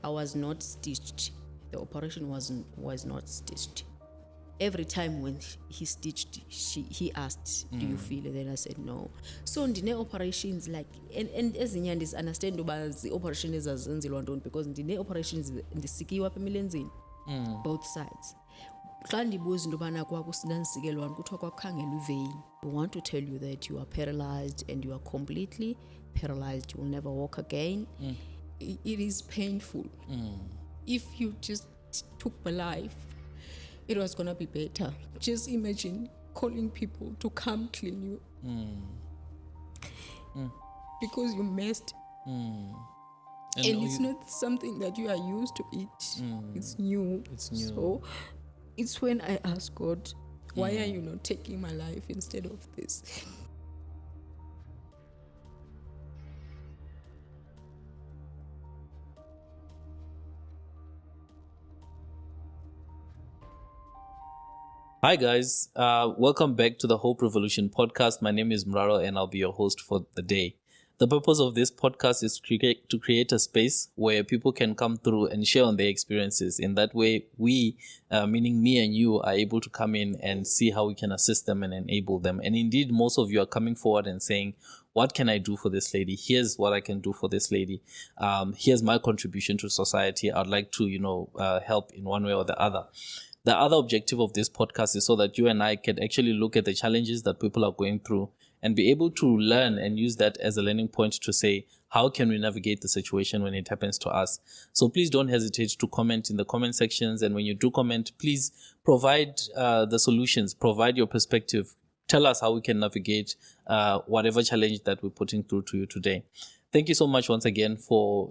I was not stitched. The operation was not stitched. Every time when he stitched, he asked, "Do you feel it?" Then I said no. So ndine operations like and ezinye understand uba zi-operation ezazenzelwa ntoni because ndine operations ndisikiwe apha emilenzeni both sides. Xa ndibuza into yobana kwakusinansikelwa kuthiwa kwakukhangelwa ivein. We want to tell you that you are paralyzed and you are completely paralyzed. You will never walk again. It is painful. If you just took my life, it was going to be better. Just imagine calling people to come clean you because you messed. And it's not something that you are used to eat. It's new. So it's when I ask God, why are you not taking my life instead of this? Hi guys, welcome back to the Hope Revolution podcast. My name is Mraro and I'll be your host for the day. The purpose of this podcast is to create a space where people can come through and share on their experiences. In that way, we, meaning me and you, are able to come in and see how we can assist them and enable them. And indeed, most of you are coming forward and saying, what can I do for this lady? Here's what I can do for this lady. Here's my contribution to society. I'd like to, help in one way or the other. The other objective of this podcast is so that you and I can actually look at the challenges that people are going through and be able to learn and use that as a learning point to say, how can we navigate the situation when it happens to us? So please don't hesitate to comment in the comment sections. And when you do comment, please provide the solutions, provide your perspective. Tell us how we can navigate whatever challenge that we're putting through to you today. Thank you so much once again for,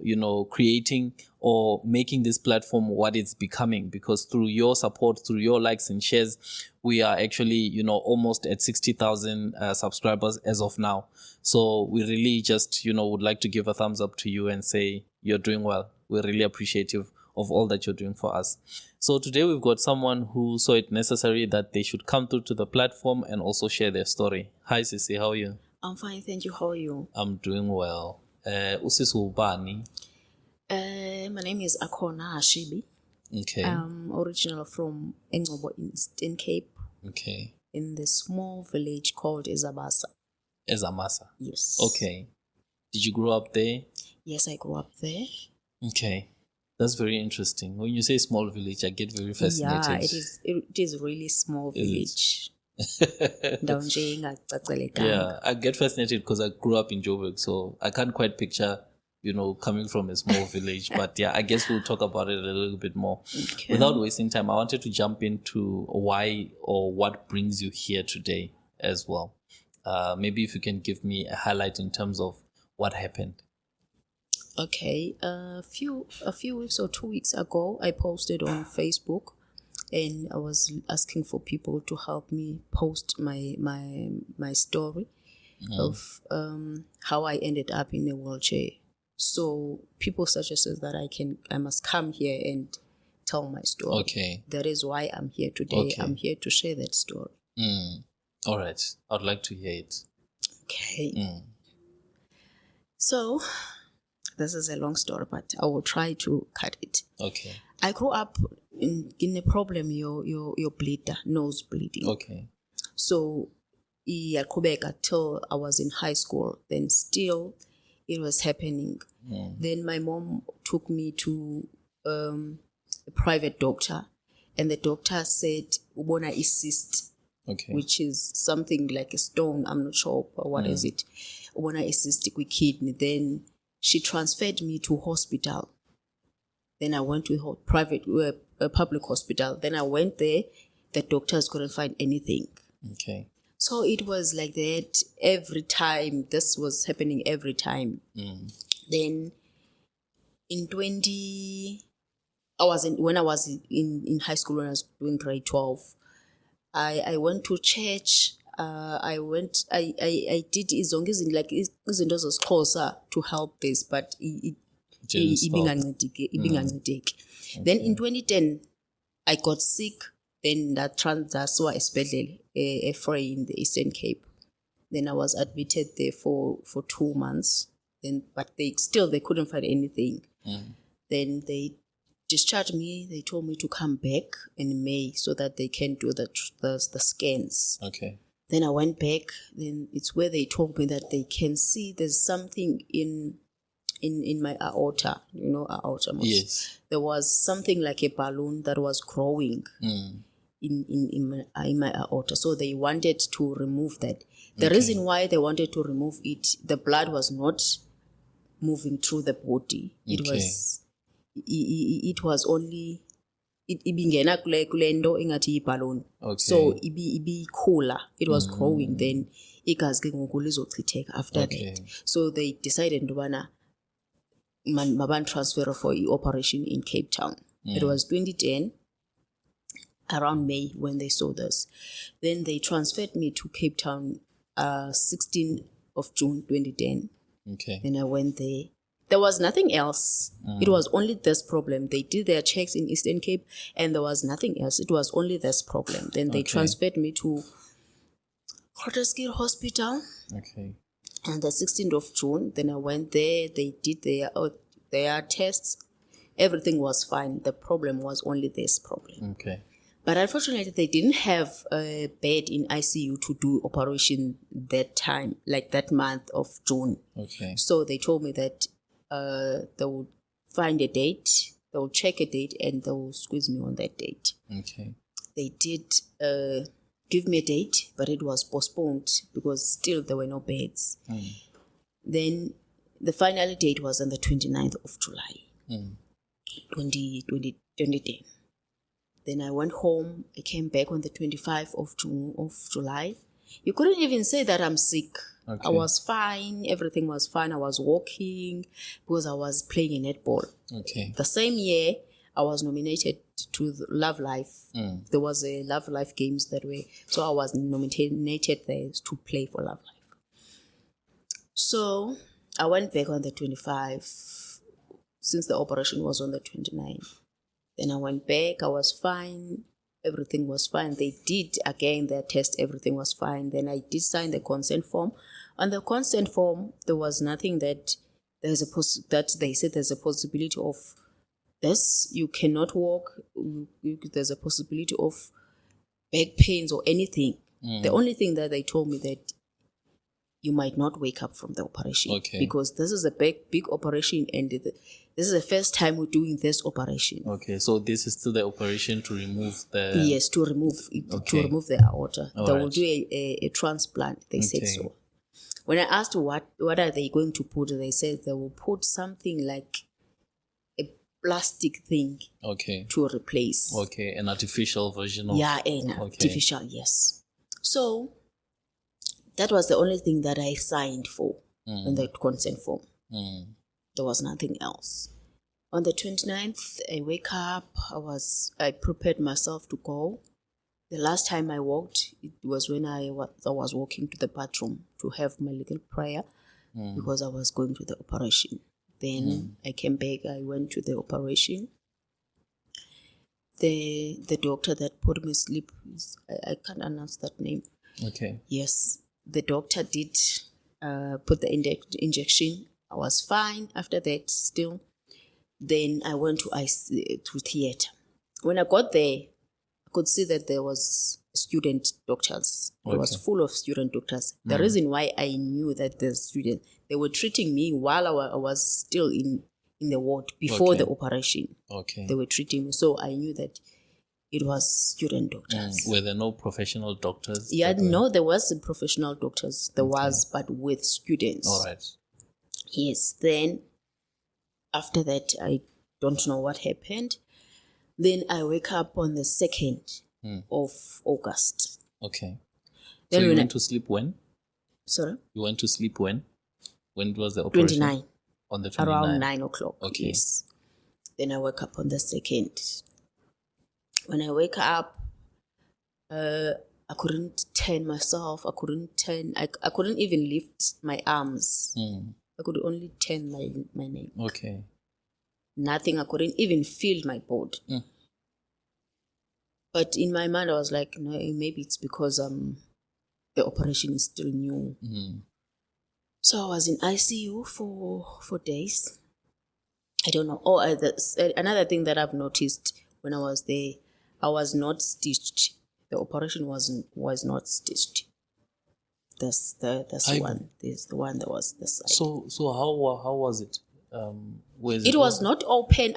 creating or making this platform what it's becoming, because through your support, through your likes and shares, we are actually, almost at 60,000 subscribers as of now. So we really just, would like to give a thumbs up to you and say you're doing well. We're really appreciative of all that you're doing for us. So today we've got someone who saw it necessary that they should come through to the platform and also share their story. Hi, Sisi, how are you? I'm fine, thank you. How are you? I'm doing well. Usisi ubani? My name is Akona Hashibi. Okay. I'm original from Engcobo in Eastern Cape. Okay. In the small village called Ezamasa. Ezamasa? Yes. Okay. Did you grow up there? Yes, I grew up there. Okay. That's very interesting. When you say small village, I get very fascinated. Yeah, it is really small village. Yeah, I get fascinated because I grew up in Joburg, so I can't quite picture, coming from a small village. But yeah, I guess we'll talk about it a little bit more. Okay. Without wasting time, I wanted to jump into why or what brings you here today as well. Maybe if you can give me a highlight in terms of what happened. Okay, a few weeks or 2 weeks ago, I posted on Facebook, and I was asking for people to help me post my story of how I ended up in a wheelchair. So people suggested that I must come here and tell my story. Okay, that is why I'm here today. Okay. I'm here to share that story. All right, I'd like to hear it. Okay. So this is a long story, but I will try to cut it. Okay. I grew up in a problem, your bleeder, nose bleeding. Okay. So yaqhubeka till I was in high school. Then still it was happening. Then my mom took me to a private doctor, and the doctor said ubona a cyst. Okay. Which is something like a stone. I'm not sure what is it. Ubona a cystic with kidney. Then she transferred me to hospital. Then I went to a public hospital. Then I went there. The doctors couldn't find anything. Okay. So it was like that every time. This was happening every time. Then when I was in high school, when I was doing grade 12, I went to church. I did izinto zesiXhosa to help this, but ibingancedeki. Then in 2010 I got sick. Then that's why esibhedlele eFrey in the Eastern Cape. Then I was admitted there for 2 months. Then but they couldn't find anything. Then they discharged me. They told me to come back in May so that they can do the scans. Okay. Then I went back. Then it's where they told me that they can see there's something in my aorta. You know, aorta. Yes. There was something like a balloon that was growing in my aorta. So they wanted to remove that. The reason why they wanted to remove it, the blood was not moving through the body. It was only ibingena kule nto engathi balloon. So ibikhula, it was growing, then igazi ke ngoku lizochitheka after that. So they decided intobana maban transfer for operation in Cape Town. It was 2010, around May when they saw this. Then they transferred me to Cape Town 16th of June 2010. Okay. Then I went there. There was nothing else. It was only this problem. They did their checks in Eastern Cape and there was nothing else. It was only this problem. Then they transferred me to Grooteskill Hospital. Okay. And the 16th of June, then I went there. They did their tests. Everything was fine. The problem was only this problem. Okay. But unfortunately, they didn't have a bed in ICU to do operation that time, like that month of June. Okay. So they told me that they would find a date, they will check a date, and they will squeeze me on that date. Okay. They did give me a date, but it was postponed because still there were no beds. Then the final date was on the 29th of July, 2010. Then I went home. I came back on the 25th of July. You couldn't even say that I'm sick. Okay. I was fine. Everything was fine. I was walking because I was playing in netball. Okay. The same year, I was nominated to the Love Life. There was a Love Life games that way. So I was nominated there to play for Love Life. So I went back on the 25th since the operation was on the 29th. Then I went back. I was fine. Everything was fine. They did again their test. Everything was fine. Then I did sign the consent form. On the consent form, there was nothing that that they said there's a possibility of this. You cannot walk. There's a possibility of back pains or anything. The only thing that they told me that you might not wake up from the operation. Okay. Because this is a big operation and this is the first time we're doing this operation. Okay, so this is still the operation to remove the... Yes, to remove the aorta. They will do a transplant, they said so. When I asked what are they going to put, they said they will put something like a plastic thing to replace. Okay, an artificial version of... Yeah, artificial, yes. So that was the only thing that I signed for in the consent form. There was nothing else. On the 29th, I wake up. I prepared myself to go. The last time I walked, it was when I was walking to the bathroom to have my little prayer because I was going to the operation. Then I came back. I went to the operation. The doctor that put me to sleep, I can't announce that name. Okay. Yes, the doctor did put the injection. I was fine after that still. Then I went to theatre. When I got there, I could see that there was student doctors. It was full of student doctors. The reason why I knew that the students, they were treating me while I was still in the ward before the operation. Okay. They were treating me. So I knew that it was student doctors. Were there no professional doctors? Yeah, no, there was professional doctors. There was, but with students. All right. Yes, then after that, I don't know what happened. Then I wake up on the 2nd of August. Okay. Then so you went to sleep when? Sorry? You went to sleep when? When was the operation? 29. On the 29th? Around 9 o'clock. Okay. Yes. Then I wake up on the 2nd. When I wake up, I couldn't turn myself. I couldn't even lift my arms. I could only turn my neck. Okay. Nothing. I couldn't even feel my body. But in my mind, I was like, no, maybe it's because the operation is still new. So I was in ICU for days. I don't know. Oh, another thing that I've noticed when I was there, I was not stitched. The operation was not stitched. That's one. There's the one that was the side. So how was it? It was not open.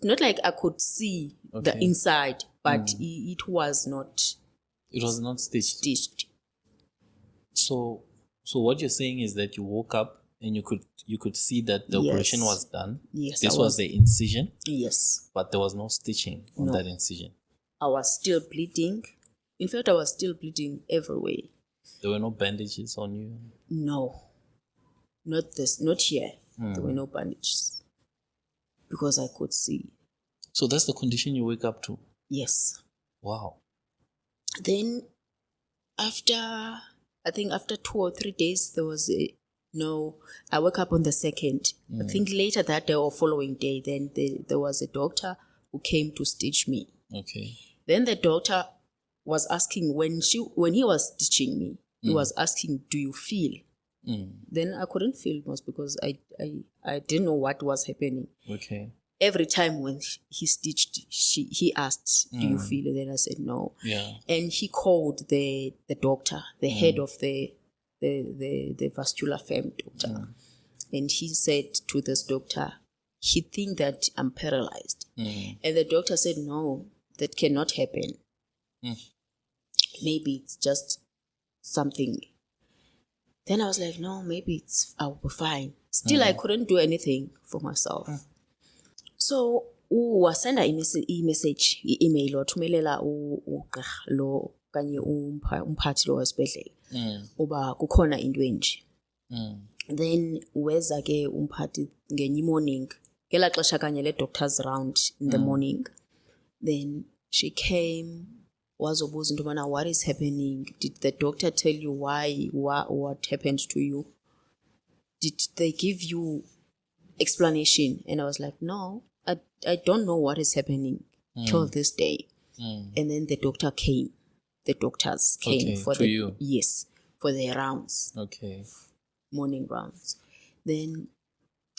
Not like I could see the Okay. inside, but it was not It was not stitched. stitched. So what you're saying is that you woke up and you could see that the Yes. operation was done. Yes, This I was was- the incision, Yes, but there was no stitching on No. that incision. I was still bleeding. In fact, I was still bleeding everywhere. There were no bandages on you. No, not here. There were no bandages because I could see. So that's the condition you wake up to. Yes. Wow. Then after 2 or 3 days, there was I woke up on the 2nd. I think later that day or following day, then there was a doctor who came to stitch me. Okay. Then the doctor was asking when he was stitching me, he was asking, "Do you feel?" Then I couldn't feel much because I didn't know what was happening. Okay. Every time when he stitched, he asked, "Do you feel it?" Then I said no. Yeah. And he called the doctor, the head of the vascular fem doctor, and he said to this doctor, he think that I'm paralyzed, and the doctor said no, that cannot happen. Maybe it's just something. Then I was like, no, maybe I'll be fine. Still, I couldn't do anything for myself. So wasenda i-message, i-email, wathumelela ugqirha lo kanye umphathi lo wasibhedlela uba kukhona into enje. Then weza ke umphathi ngenye morning, ngela xesha kanye le doctors round in the morning. Then she came, wazobuza into yobana what is happening? Did the doctor tell you what happened to you? Did they give you explanation? And I was like, no, I don't know what is happening till this day. And then the doctors came Okay, for to you? Yes, for their rounds, Okay. morning rounds. Then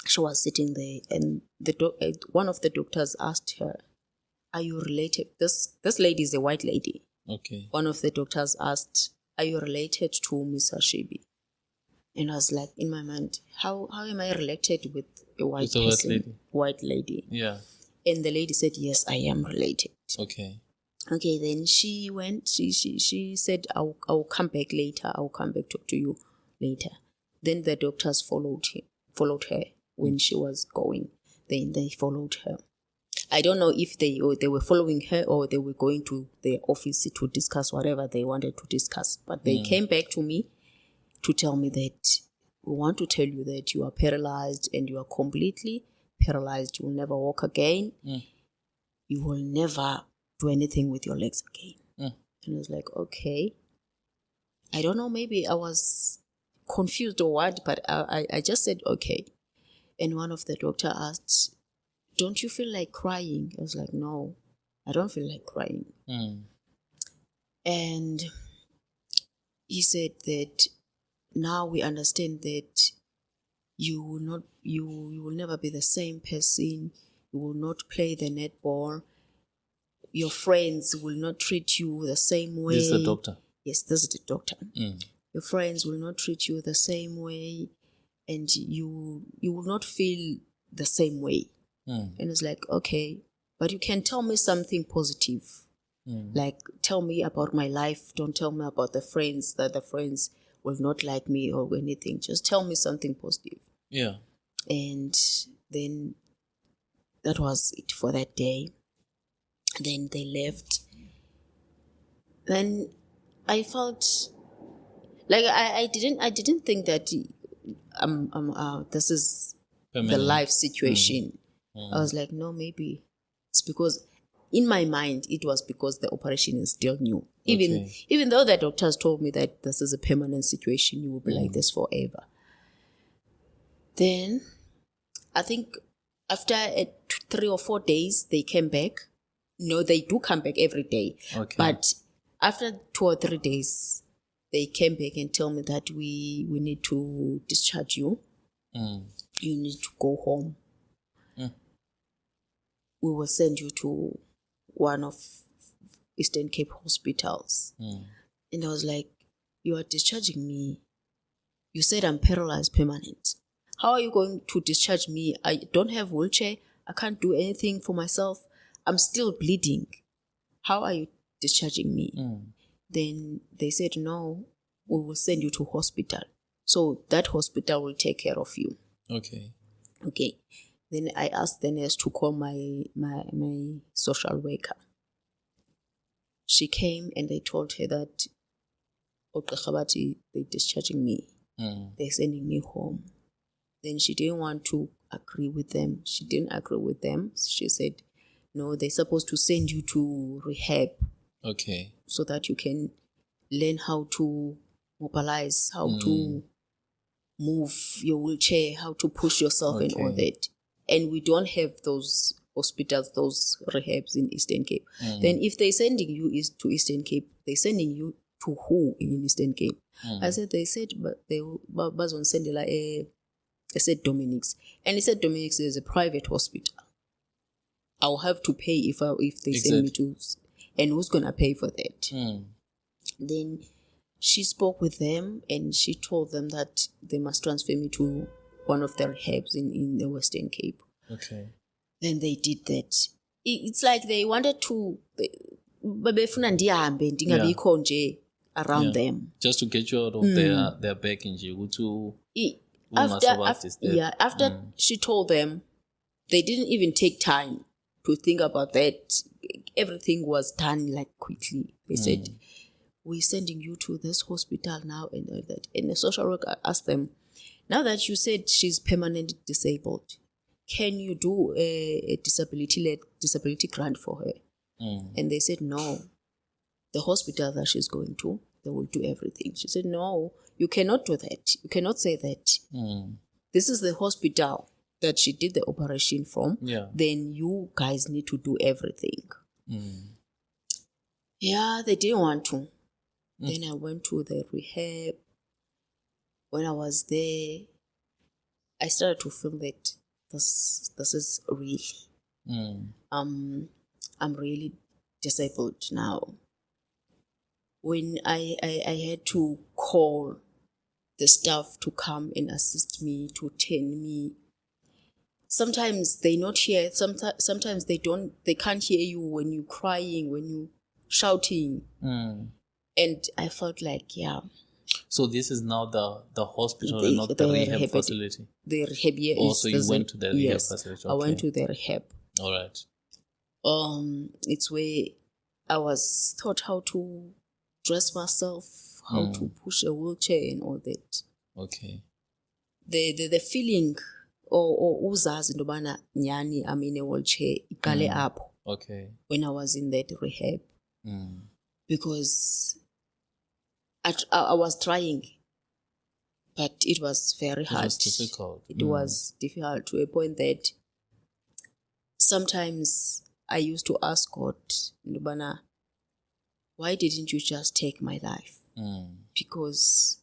she was sitting there, and one of the doctors asked her, "Are you related?" This lady is a white lady. Okay. One of the doctors asked, "Are you related to Miss Ashibi?" And I was like, in my mind, how am I related with a white With a white person? lady. White lady. Yeah. And the lady said, yes, I am related. Okay. Okay, then she went, she said, I'll come back later. I'll come back talk to you later. Then the doctors followed her when she was going. Then they followed her. I don't know if they were following her or they were going to their office to discuss whatever they wanted to discuss. But they came back to me to tell me that we want to tell you that you are paralyzed and you are completely paralyzed. You will never walk again. You will never do anything with your legs again. And I was like, okay. I don't know, maybe I was confused or what, but I just said, okay. And one of the doctor asked, don't you feel like crying? I was like, no, I don't feel like crying. And he said that now we understand that you will never be the same person. You will not play the netball. Your friends will not treat you the same way. This is the doctor? Yes, this is the doctor. Your friends will not treat you the same way, and you will not feel the same way. And it's like, okay, but you can tell me something positive. Like, tell me about my life. Don't tell me about the friends, that the friends will not like me or anything. Just tell me something positive. Yeah. And then that was it for that day. Then they left. Then I felt like I didn't think that this is Permanent. the life situation. I was like, no, maybe it's because in my mind it was because the operation is still new. Even though the doctors told me that this is a permanent situation, you will be like this forever. Then I think after 3 or 4 days they came back. No, they do come back every day. Okay. But after 2 or 3 days, they came back and tell me that we need to discharge you. You need to go home. we will send you to one of Eastern Cape hospitals. And I was like, you are discharging me. You said I'm paralyzed permanent. How are you going to discharge me? I don't have wheelchair. I can't do anything for myself. I'm still bleeding. How are you discharging me? Then they said, no, we will send you to hospital. So that hospital will take care of you. Okay. Then I asked the nurse to call my social worker. She came and they told her that they're discharging me. They're sending me home. Then she didn't want to agree with them. She didn't agree with them. She said, no, they're supposed to send you to rehab. Okay. So that you can learn how to mobilize, how to move your wheelchair, how to push yourself and all that. And we don't have those hospitals, those rehabs in Eastern Cape. Then if they're sending you to Eastern Cape, they're sending you to who in Eastern Cape? I said, they said, but they will send I said Dominic's. And he said Dominic's is a private hospital. I'll have to pay if they send me to, and who's gonna pay for that? Then she spoke with them and she told them that they must transfer me to one of the rehabs in the Western Cape. Okay. Then they did that. It's like they wanted to babefuna ndihambe ndingabikho nje around them. Just to get you out of their back in to after she told them, they didn't even take time to think about that. Everything was done like quickly. They said, we're sending you to this hospital now and all that. And the social worker asked them, now that you said she's permanently disabled, can you do a disability grant for her? And they said, no. The hospital that she's going to, they will do everything. She said, no, you cannot do that. You cannot say that. This is the hospital that she did the operation from. Then you guys need to do everything. Yeah, they didn't want to. Then I went to the rehab. When I was there, I started to feel that this is real. I'm really disabled now. When I had to call the staff to come and assist me, to tend me. Sometimes they not hear. Sometimes they can't hear you when you're crying, when you're shouting. And I felt like, So this is now the hospital and not the rehab facility? The rehab, yes. So you went to the rehab facility? I went to the rehab. All right. It's where I was taught how to dress myself, how to push a wheelchair and all that. Okay. The feeling or uzazi ndobana nyani I'm in a wheelchair ikale apho. Okay. When I was in that rehab. Because I was trying, but it was very hard. It was difficult. It was difficult to a point that sometimes I used to ask God, Ndubana, why didn't you just take my life? Because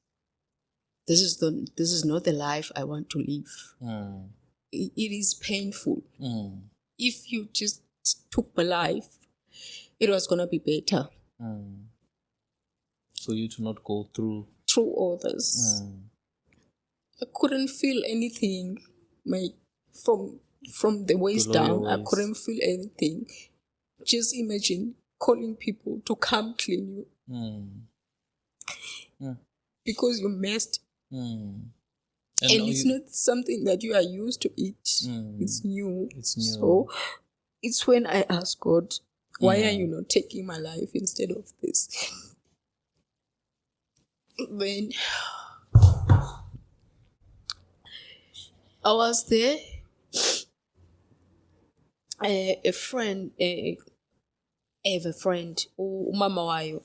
this is not the life I want to live. It is painful. If you just took my life, it was gonna be better. For you to not go through all this. I couldn't feel anything. From the waist down, I couldn't feel anything. Just imagine calling people to come clean you. Because you messed. And it's not something that you are used to eat. It's new. So it's when I ask God, why are you not taking my life instead of this? When I was there, I have a friend, Mama Wayo,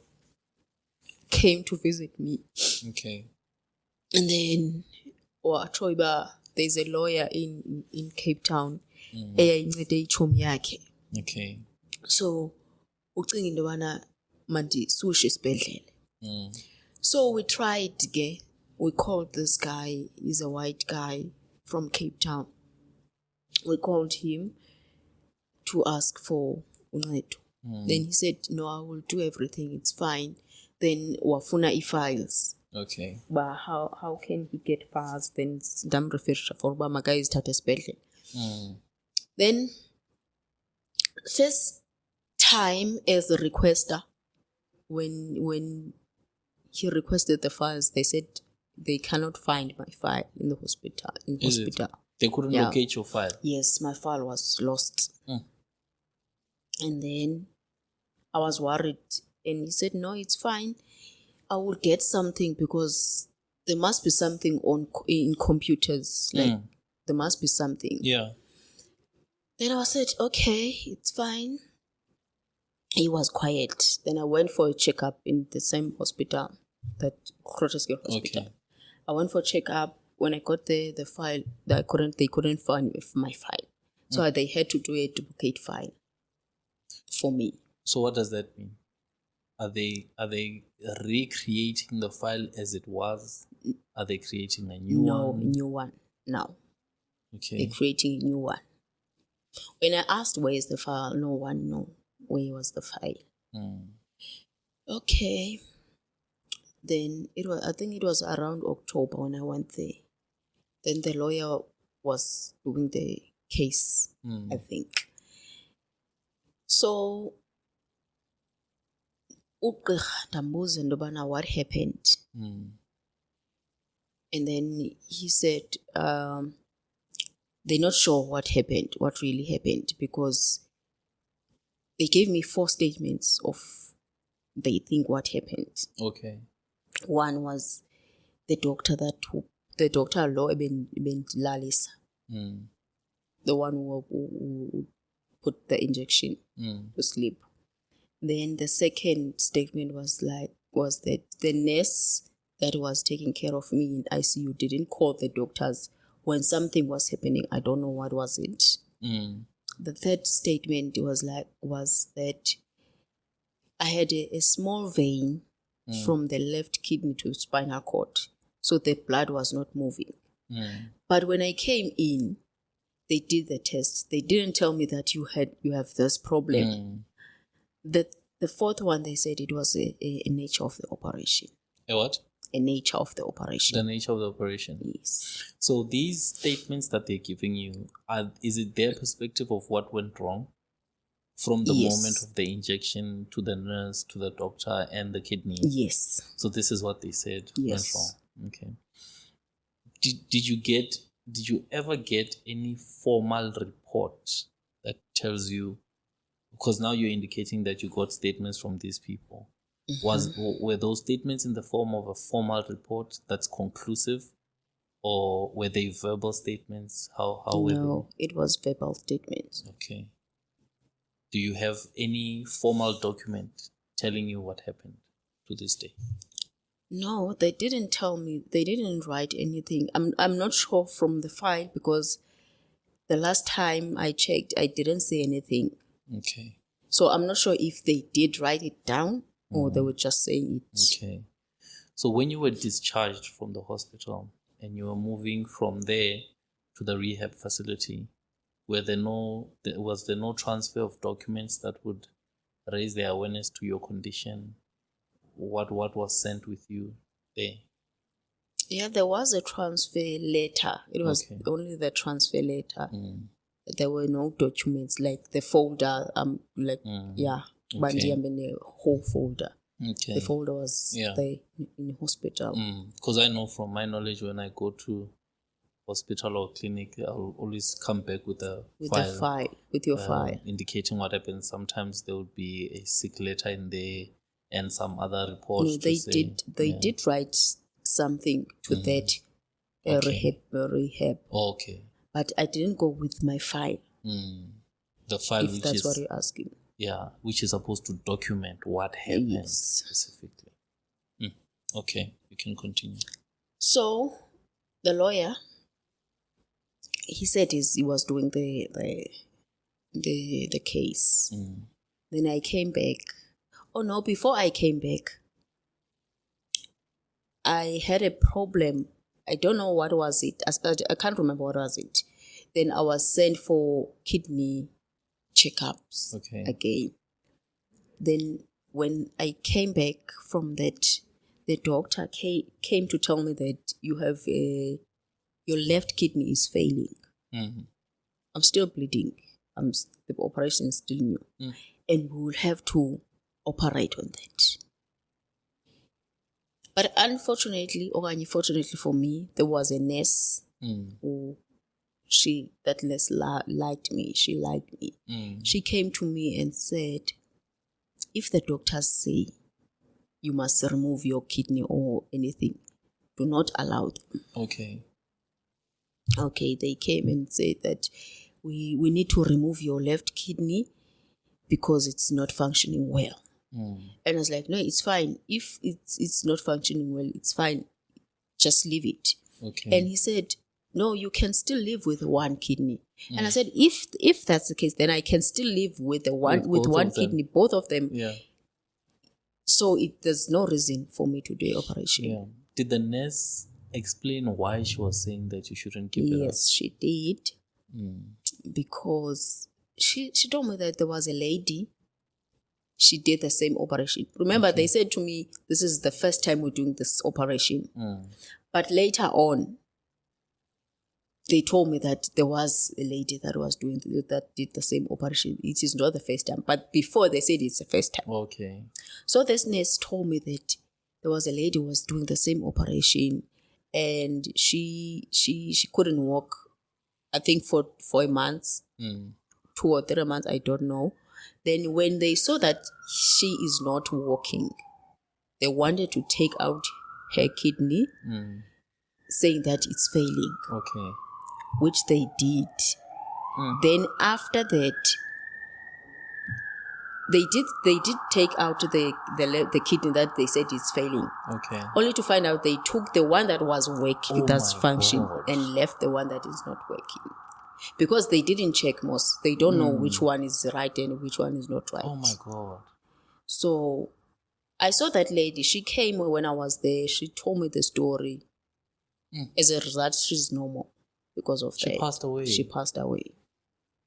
came to visit me. Okay. And then, there's a lawyer in Cape Town. Okay. So, ucinga into yobana mandisushe esibhedlele. So we tried again. We called this guy. He's a white guy from Cape Town. We called him to ask for uncedo. Then he said, no, I will do everything, it's fine. Then wafuna files. Okay. But how can he get files? Then ndamreferisha for uba makayizithathe esibhedlele. Then first time as a requester, when he requested the files, they said they cannot find my file in the hospital. They couldn't locate your file? Yes, my file was lost. And then I was worried. And he said, no, it's fine. I will get something because there must be something in computers. Like, there must be something. Yeah. Then I said, okay, it's fine. He was quiet. Then I went for a checkup in the same hospital, that Groote Schuur hospital. Okay. I went for a checkup. When I got there, the file, they couldn't find my file. So they had to do a duplicate file for me. So what does that mean? Are they recreating the file as it was? Are they creating a new one? No, a new one. No. Okay. They're creating a new one. When I asked where is the file, no one knew where was the file. Okay. Then I think it was around October when I went there. Then the lawyer was doing the case, I think. So what happened? And then he said they're not sure what really happened, because they gave me 4 statements of they think what happened. Okay. One was the doctor law Lalisa, the one who put the injection to sleep. Then the second statement was that the nurse that was taking care of me in ICU didn't call the doctors when something was happening. I don't know what was it. The third statement was that I had a small vein from the left kidney to spinal cord, so the blood was not moving. But when I came in, they did the test. They didn't tell me that you have this problem. The fourth one, they said it was a nature of the operation. A what? A nature of the operation. The nature of the operation. Yes. So these statements that they're giving you, is it their perspective of what went wrong? From the moment of the injection to the nurse, to the doctor, and the kidney? Yes. So this is what they said went wrong. Okay. Did you ever get any formal report that tells you, because now you're indicating that you got statements from these people. Were those statements in the form of a formal report that's conclusive, or were they verbal statements? How were they? No, it was verbal statements. Okay. Do you have any formal document telling you what happened to this day? No, they didn't tell me. They didn't write anything. I'm not sure from the file, because the last time I checked, I didn't see anything. Okay. So I'm not sure if they did write it down or they were just saying it. Okay. So when you were discharged from the hospital and you were moving from there to the rehab facility, was there no transfer of documents that would raise the awareness to your condition? What was sent with you there? Yeah, there was a transfer letter. It was only the transfer letter. There were no documents, like the folder. But the whole folder. Okay. The folder was there in hospital. Because I know from my knowledge, when I go to hospital or clinic, I'll always come back with a file. With your file. Indicating what happened. Sometimes there would be a sick letter in there and some other report. No, they did write something to that rehab. Okay. But I didn't go with my file. The file, if that's what you're asking. Yeah, which is supposed to document what happened specifically. Okay, you can continue. So, the lawyer, he said he was doing the case. Then I came back. Oh no, before I came back, I had a problem. I don't know what was it. I can't remember what was it. Then I was sent for kidney checkups Okay. again. Then when I came back from that, the doctor came to tell me that you have your left kidney is failing. Mhm. I'm still bleeding. The operation is still new. And we will have to operate on that. But unfortunately, or unfortunately for me, there was a nurse who that nurse liked me. She liked me. She came to me and said, if the doctors say you must remove your kidney or anything, do not allow them. Okay, they came and said that we need to remove your left kidney because it's not functioning well. And I was like, no, it's fine. If it's not functioning well, it's fine. Just leave it. And he said, no, you can still live with one kidney. And I said, if that's the case, then I can still live with one kidney, both of them. Yeah. So there's no reason for me to do an operation. Yeah. Did the nurse explain why she was saying that you shouldn't keep it up? Yes, she did. Because she told me that there was a lady, she did the same operation. Remember, they said to me, this is the first time we're doing this operation. But later on, they told me that there was a lady that did the same operation. It is not the first time. But before, they said it's the first time. Okay. So this nurse told me that there was a lady who was doing the same operation, and she couldn't walk, I think for a month, 2 or 3 months, I don't know. Then when they saw that she is not walking, they wanted to take out her kidney, saying that it's failing. Okay. Which they did. Then after that, they did take out the kidney that they said is failing. Okay. Only to find out they took the one that was working, that's my functioning, God. and left the one that is not working. Because they didn't check most. They don't know which one is right and which one is not right. Oh my God. So I saw that lady. She came when I was there. She told me the story. As a result, she's no more because of that. She passed away. She passed away.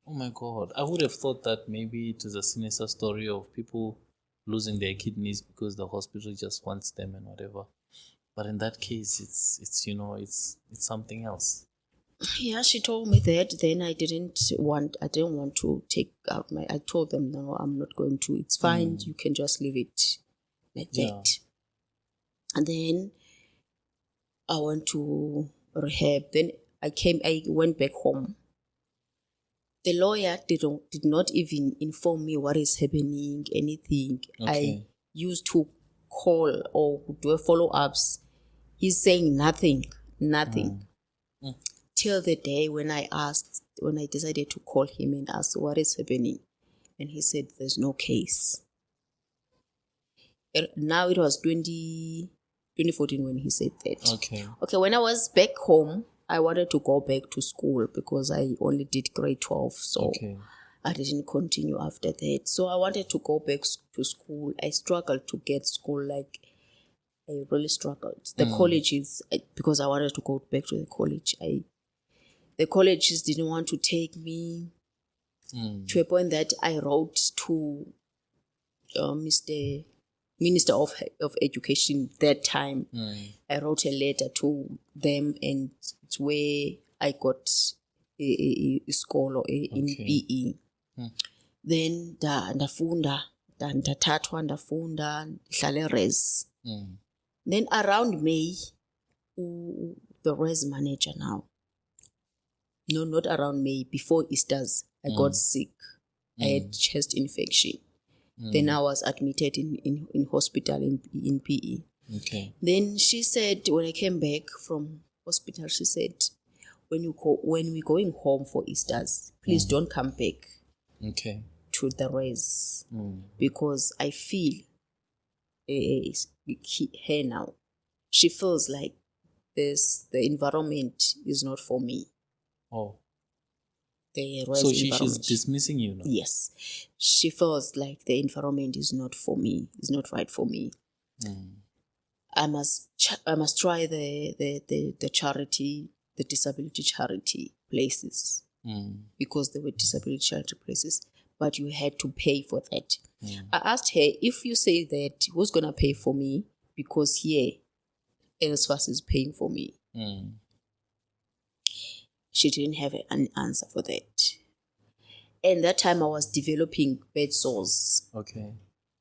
Oh my God. I would have thought that maybe it was a sinister story of people losing their kidneys because the hospital just wants them and whatever. But in that case, it's something else. Yeah, she told me that. Then I didn't want to take out I told them, no, I'm not going to. It's fine. You can just leave it like that. And then I went to rehab. Then I went back home. The lawyer did not even inform me what is happening, anything. Okay. I used to call or do follow-ups. He's saying nothing. Till the day when I decided to call him and ask what is happening. And he said, there's no case. Now it was 2014 when he said that. Okay, when I was back home, I wanted to go back to school because I only did grade 12. So I didn't continue after that. So I wanted to go back to school. I struggled to get school, like I really struggled. The colleges, because I wanted to go back to the college, the colleges didn't want to take me to a point that I wrote to Mr. Minister of Education that time. I wrote a letter to them, and it's where I got a scholar in PE. Then ndafunda ndathathwa ndafunda ndihlale res. Then around May, the res manager now. No, not around May. Before Easter's, I got sick. I had chest infection. Then I was admitted in hospital in PE. Okay. Then she said, when I came back from hospital, she said, when we're going home for Easter's, please don't come back to the res because I feel her now. She feels like the environment is not for me. Oh. So she's dismissing you now? Yes. She feels like the environment is not for me. It's not right for me. I must try the charity, the disability charity places, because there were disability charity places. but you had to pay for that. I asked her, if you say that, who's going to pay for me? Because here, NSFAS is paying for me. She didn't have an answer for that. And that time I was developing bed sores. Okay.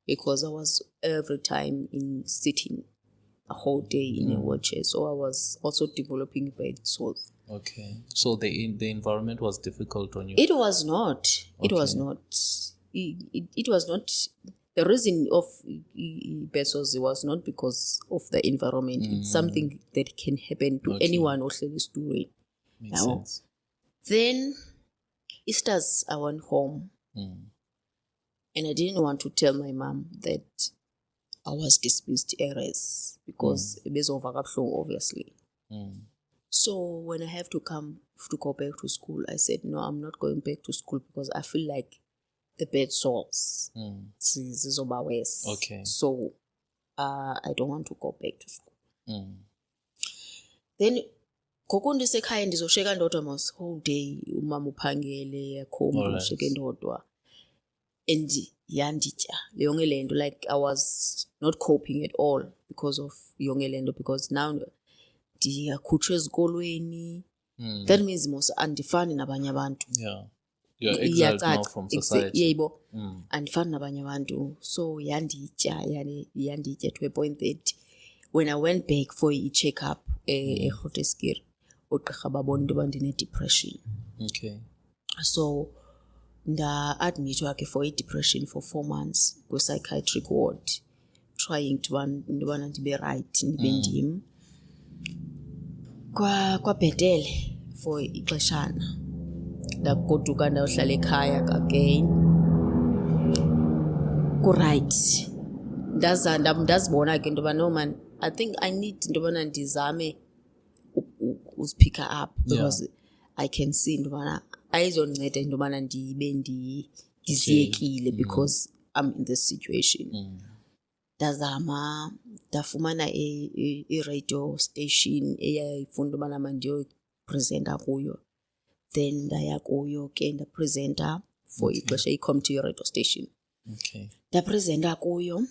Because I was every time in sitting a whole day in a wheelchair. So I was also developing bed sores. Okay. So the environment was difficult on you? It was not. It was not. It was not. The reason of bed sores was not because of the environment. It's something that can happen to anyone or is doing. Makes sense. Then Easter's I went home. And I didn't want to tell my mom that I was dismissed errors because it was over obviously. So when I have to go back to school, I said, no, I'm not going back to school because I feel like the bed sores. Okay. So I don't want to go back to school. Then ngoko ndisekhaya ndizoshiyeka ndodwa mos whole day umama uphangele akhomba ushiyeke ndodwa. And yanditya yonke lento, like I was not coping at all because of yonke lento, because now ndiyakhutshwa ezikolweni. That means mos andifani nabanye abantu. Yeah. You're exiled now from society. Yebo. Andifani nabanye abantu. So yanditya to a point that when I went back for a check-up eGrooteskier, ugqirha babona into yoba ndine-depression. Okay. So nda-admitwa ke for i-depression for 4 months kwi-psychiatric ward, trying to into yobana ndibe right, ndibe ndim. Kwabhetele for ixeshana. Ndagoduka ndayohlala ekhaya again. Ku-right. Ndazibona ke into yoba no man, I think I need into yobana ndizame uzipick up because I can see into yobana ayizonceda into yobana ndibe ndiziyekile because I'm in this situation. Ndazama, ndafumana i-radio station eyayifuna into yobana mandiyopresenta kuyo. Then ndaya kuyo ke ndapresenta for ixesha i-Community radio station. Okay. Ndapresenta kuyo.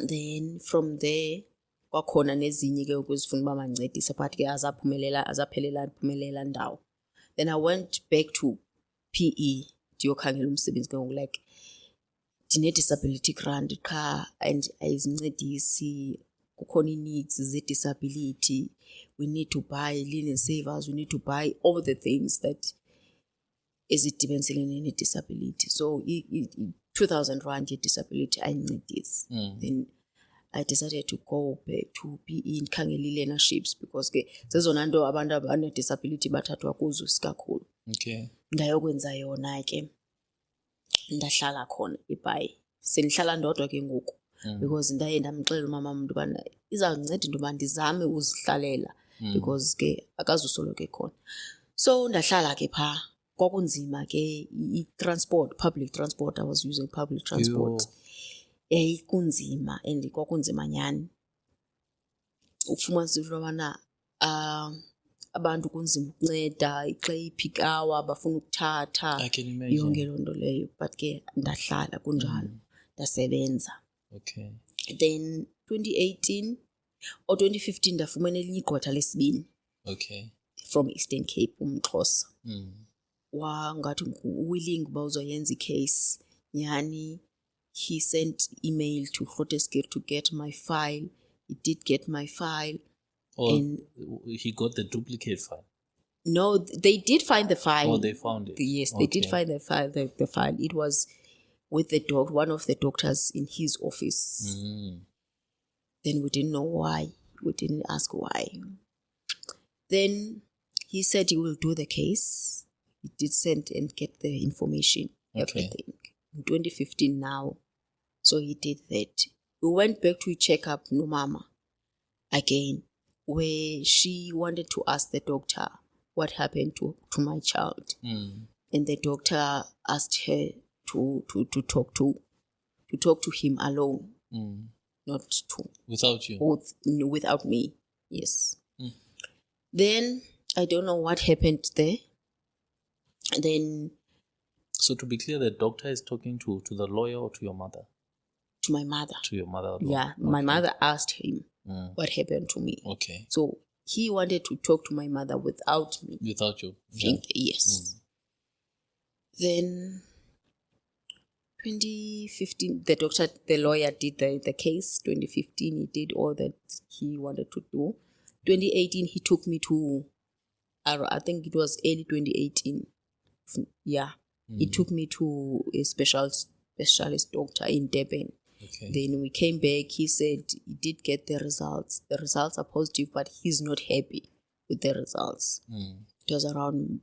Then from there kwakhona nezinye ke ukuzifuna uba mancedise but ke azaphelela ndawo. Then I went back to PE ndiyokhangela umsebenzi ke ngoku, like ndine-disability grant qha and ayizincedisi, kukhona ii-needs ze-disability. We need to buy linen savers, we need to buy all the things that ezidibaniselene ne-disability. So 2,000 rand ye-disability ayincedisi. Then I decided to go back to PE ndikhangela ii-learnerships because ke zezona nto abantu abane-disability bathathwa kuzo isikakhulu. Okay. Ndayokwenza yona ke, ndahlala khona eBhayi. Sendihlala ndodwa ke ngoku because ndaye ndamxelela umama into yobana izawunceda into yoba ndizame uzihlalela because ke akazusoloko ekhona. So ndahlala ke phaa. Kwakunzima ke i-transport, public transport, I was using public transport. Kunzima and kwakunzima nyani. Ufumanisa into yobana abantu kunzima ukunceda, xa i-peak hour bafuna ukuthatha. I can imagine. Yonke loo nto leyo, but ke ndahlala kunjalo, ndasebenza. Okay. Then 2018 or 2015 ndafumana elinye igqwetha lesibini. Okay. From Eastern Cape, umXhosa. Wangathi willing uba uzoyenza i-case nyani. He sent email to Grooteskier to get my file. He did get my file. And he got the duplicate file? No, they did find the file. Oh, they found it? Yes, they did find the file. The file. It was with one of the doctors in his office. Then we didn't know why. We didn't ask why. Then he said he will do the case. He did send and get the information, everything. In 2015 now. So he did that. We went back to a checkup, no mama, again, where she wanted to ask the doctor what happened to my child. And the doctor asked her to talk to him alone, not to without you, without me. Yes. Then I don't know what happened there. Then So to be clear, the doctor is talking to the lawyer or to your mother? To my mother. To your mother? Yeah, my mother asked him what happened to me. Okay. So he wanted to talk to my mother without me. Without you? Yes. Then 2015, the lawyer did the case. 2015, he did all that he wanted to do. 2018, he took me to, I think it was early 2018. Yeah. He took me to a specialist doctor in Durban. Okay. Then we came back. He said he did get the results. The results are positive, but he's not happy with the results. It was around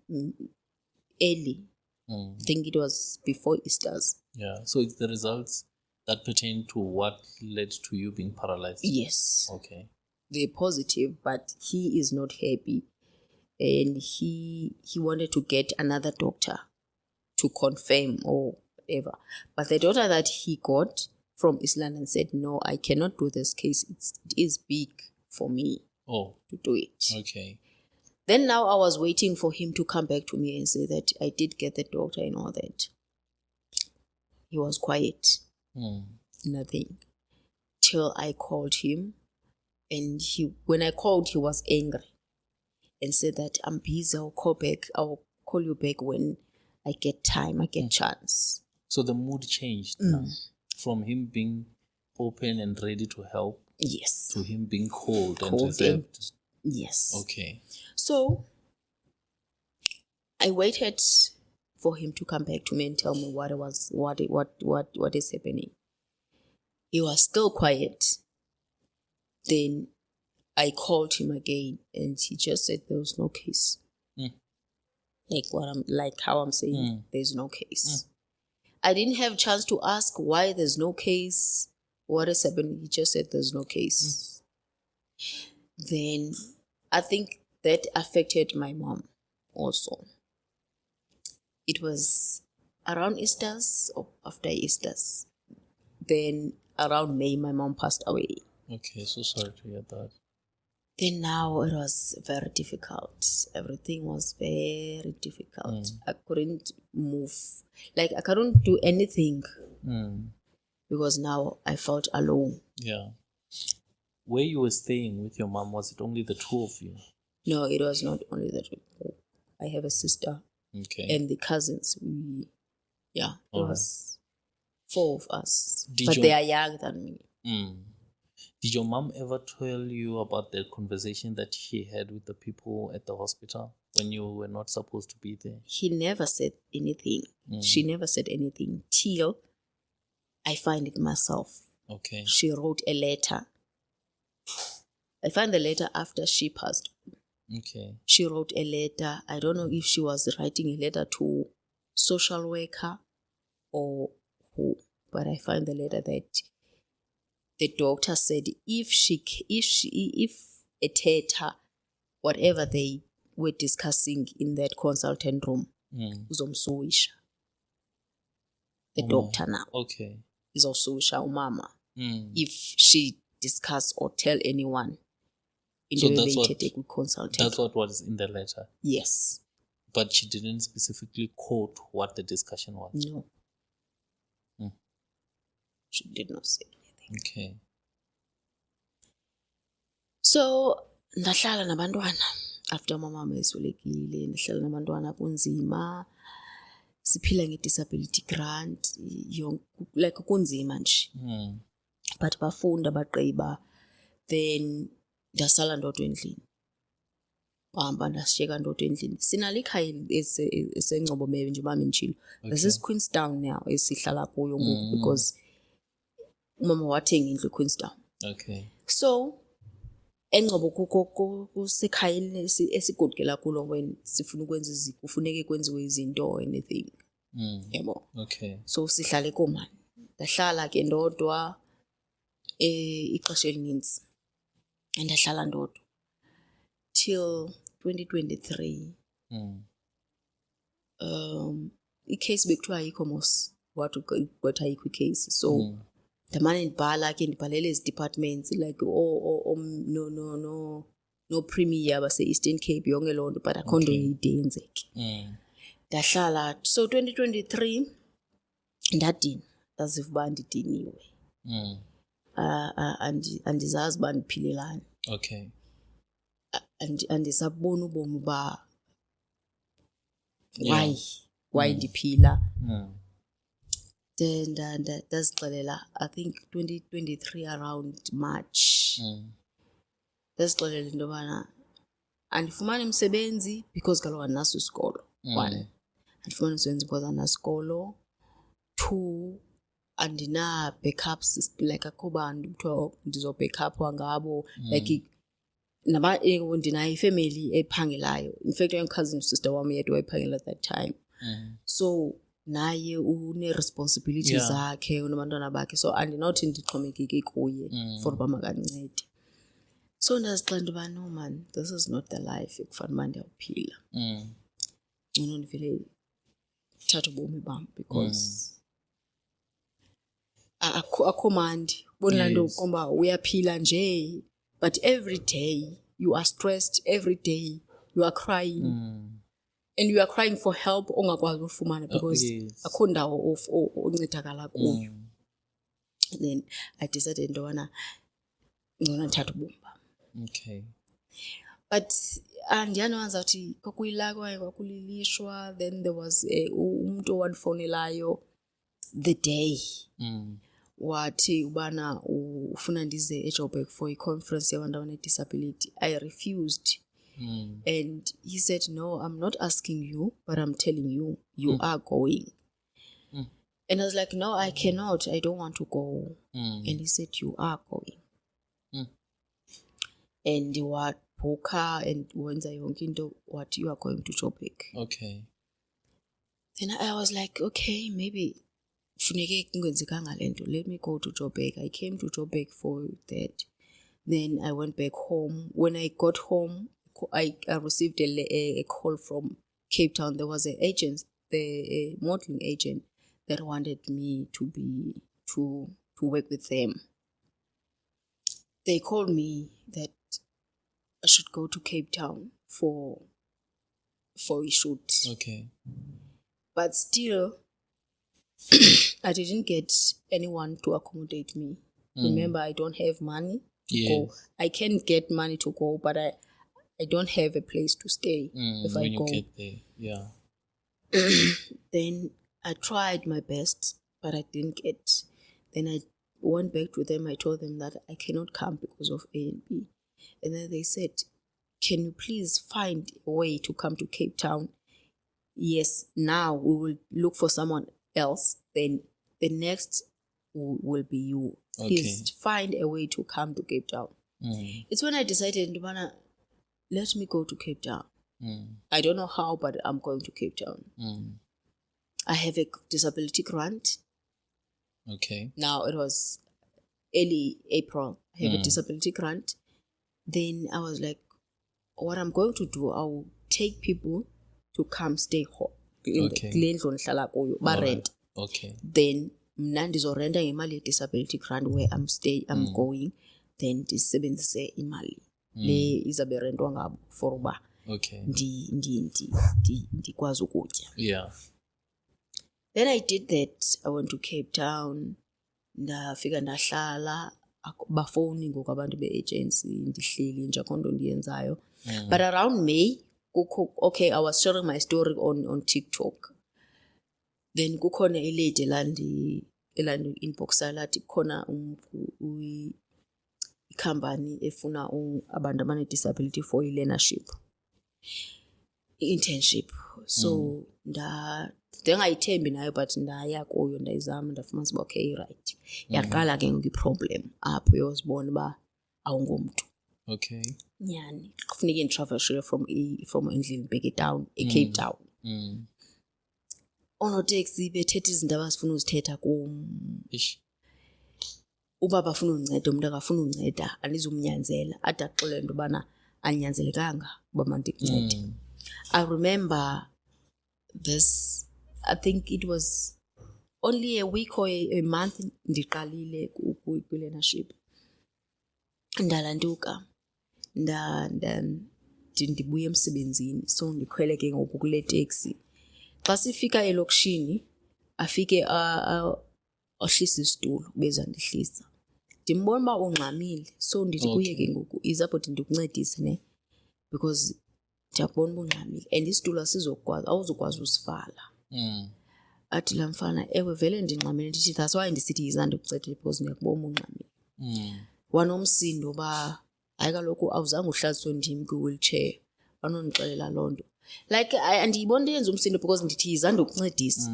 early. I think it was before Easter's. Yeah. So it's the results that pertain to what led to you being paralyzed? Yes. Okay. They're positive, but he is not happy. And he wanted to get another doctor to confirm or whatever. But the doctor that he got from East London said, no, I cannot do this case. It is big for me to do it. Okay. Then now I was waiting for him to come back to me and say that I did get the doctor and all that. He was quiet. Nothing. Till I called him. And when I called, he was angry and said that I'm busy, I'll call you back when I get time, I get chance. So the mood changed now from him being open and ready to help, yes, to him being cold and reserved. Yes. Okay. So I waited for him to come back to me and tell me what is happening. He was still quiet. Then I called him again and he just said there was no case. How I'm saying there's no case. I didn't have a chance to ask why there's no case, what is happening. He just said there's no case. Then I think that affected my mom also. It was around Easter's or after Easter's. Then around May, my mom passed away. Okay, so sorry to hear that. Then now it was very difficult. Everything was very difficult. I couldn't move. I couldn't do anything because now I felt alone. Yeah. Where you were staying with your mom, was it only the two of you? No, it was not only the two. I have a sister. Okay. And the cousins. It was 4 of us. But they are younger than me. Did your mom ever tell you about the conversation that she had with the people at the hospital when you were not supposed to be there? He never said anything. She never said anything till I find it myself. Okay. She wrote a letter. I found the letter after she passed. Okay. She wrote a letter. I don't know if she was writing a letter to social worker or who, but I found the letter that the doctor said if a theater, whatever they were discussing in that consultant room, uzomsuwisha. The doctor now. Okay. Izomsuwisha umama. If she discuss or tell anyone. So that's what was in the letter? Yes. But she didn't specifically quote what the discussion was? No. She did not say anything. Okay. So, ndahlala nabantwana. After mama eswelekile, ndahlala nabantwana kunzima. Siphila nge-disability grant. Kunzima nje. But bafunda baqeba. Then ndasala ndodwa endlini. Bahamba ndashiyeka ndodwa endlini. Sinalo ikhaya eseNgcobo Mewe nje mama nditshilo. This is Queenstown now esihlala kuyo ngoku because umama wathenga indlu eQueenstown. Okay. So eNgcobo kusekhaya esigodukela kulo when sifuna ukwenza kufuneke kwenziwe izinto anything. Yebo. Okay. So sihlala eKomani. Ndahlala ke ndodwa ixesha elininzi. Ndahlala ndodwa till 2023. I-case bekuthiwa ayikho mos wathi kwetha ayikho i-case. So ndamane ndibhala ke ndibhalela ezi departments no premier base-Eastern Cape yonke loo nto but akho nto ide yenzeke. ndahlala. So 2023 ndadini, ndaziva uba ndidiniwe. Andizazi uba ndiphilelani. Okay. Andisabona ubomi uba why ndiphila. Then ndazixelela, I think 2023 around March. Ndazixelela into yobana andifumane umsebenzi because kaloku andinaso isikolo. One, andifumane umsebenzi because andinasikolo. Two, andina-backups, like akho bantu kuthiwa ndizo-backupwa ngabo. Like ndinayo ifamily ephangelayo. In fact, cousin sister wam yedwa wayephangela at that time. So naye une-responsibility zakhe, unabantwana bakhe. So andinothi ndixhomekeke kuye for uba makandincede. So ndazixela into yoba no man, this is not the life ekufanele uba ndiyawuphila. Ngcono ndivele thatha ubomi bam because akho mandi. Bona laa nto komba uyaphila nje, but every day you are stressed, every day you are crying. And you are crying for help ongakwazi ufumana because akho ndawo oncedakala kuyo. Then I decided into yobana ngcono ndithatha ubomi bam. Okay. But andiyanowenza uthi kwakuyilakwayo kwakulilishwa. Then there was umntu owandifowunelayo the day wathi ubana ufuna ndize eJoburg for i-conference yabantu abanedisability. I refused. And he said, no, I'm not asking you, but I'm telling you, you are going. And I was like, no, I cannot. I don't want to go. And he said, you are going. And what Boka and wenza yonke into, what you are going to Joburg. Okay. Then I was like, okay, maybe funeke kungenzekanga le nto. Let me go to Joburg. I came to Joburg for that. Then I went back home. When I got home, I received a call from Cape Town. There was an agent, the modeling agent, that wanted me to work with them. They called me that I should go to Cape Town for a shoot. Okay. But still, I didn't get anyone to accommodate me. Remember, I don't have money to go. I can get money to go, but I don't have a place to stay if I go. Get there. Yeah. Then I tried my best, but I didn't get. Then I went back to them. I told them that I cannot come because of A and B. And then they said, can you please find a way to come to Cape Town? Yes, now we will look for someone else. Then the next will be you. Please find a way to come to Cape Town. It's when I decided, let me go to Cape Town. I don't know how, but I'm going to Cape Town. I have a disability grant. Okay. Now it was early April. I have a disability grant. Then I was like, what I'm going to do, I'll take people to come stay home. Rent. Okay. Then mna ndizorenta ngemali ye-disability grant where I'm going. Then ndisebenzise imali le izabe rentwa ngabo for uba ndikwazi ukutya. Yeah. Then I did that. I went to Cape Town. Ndafika ndahlala. Bafowuni ngoku abantu be-agency, ndihleli nje akho nto ndiyenzayo. But around May, okay, I was sharing my story on TikTok. Then kukhona ilady elandi-inboxa lathi kukhona ikhampani efuna abantu abane-disability for i-learnership, i-internship. So ndingayithembi nayo, but ndaya kuyo ndayizama ndafumanisa uba okay, right. Yaqala ke ngoku i-problem apho yozibona uba awungomntu. Okay. Nyani kufuneka nditravelshile from endlini bheke down eCape Town. Oonoteksi bethetha izinto abazifuna uzithetha kum. Uba bafuna unceda, umntu akafuna unceda, andizumnyanzela. Ade axelele into yobana andinyanzelekanga uba mandikuncede. I remember this, I think it was only a week or a month ndiqalile kwi-learnership. Ndalanduka ndibuye emsebenzini, so ndikhwele ke ngoku kule teksi. xa sifika elokishini afike ahlisa isitulo bezandihlisa ndimbona uba ungxamile so ndithi kuye ke ngoku izabhoti ndikuncedise ne because ndiyakubona uba ungxamile and isitulo awuzukwazi usivala. Athi laa mfana ewe vele ndingxamile ndithi that's why ndisithi yiza ndikuncedile because ndiyakubona ungxamile. Wanomsindo uba hayi kaloku awuzange uhlaliswe ndim kwi-wheelchair wanondixelela loo nto like andiyibona into yenza umsindo because ndithi yiza ndikuncedisa.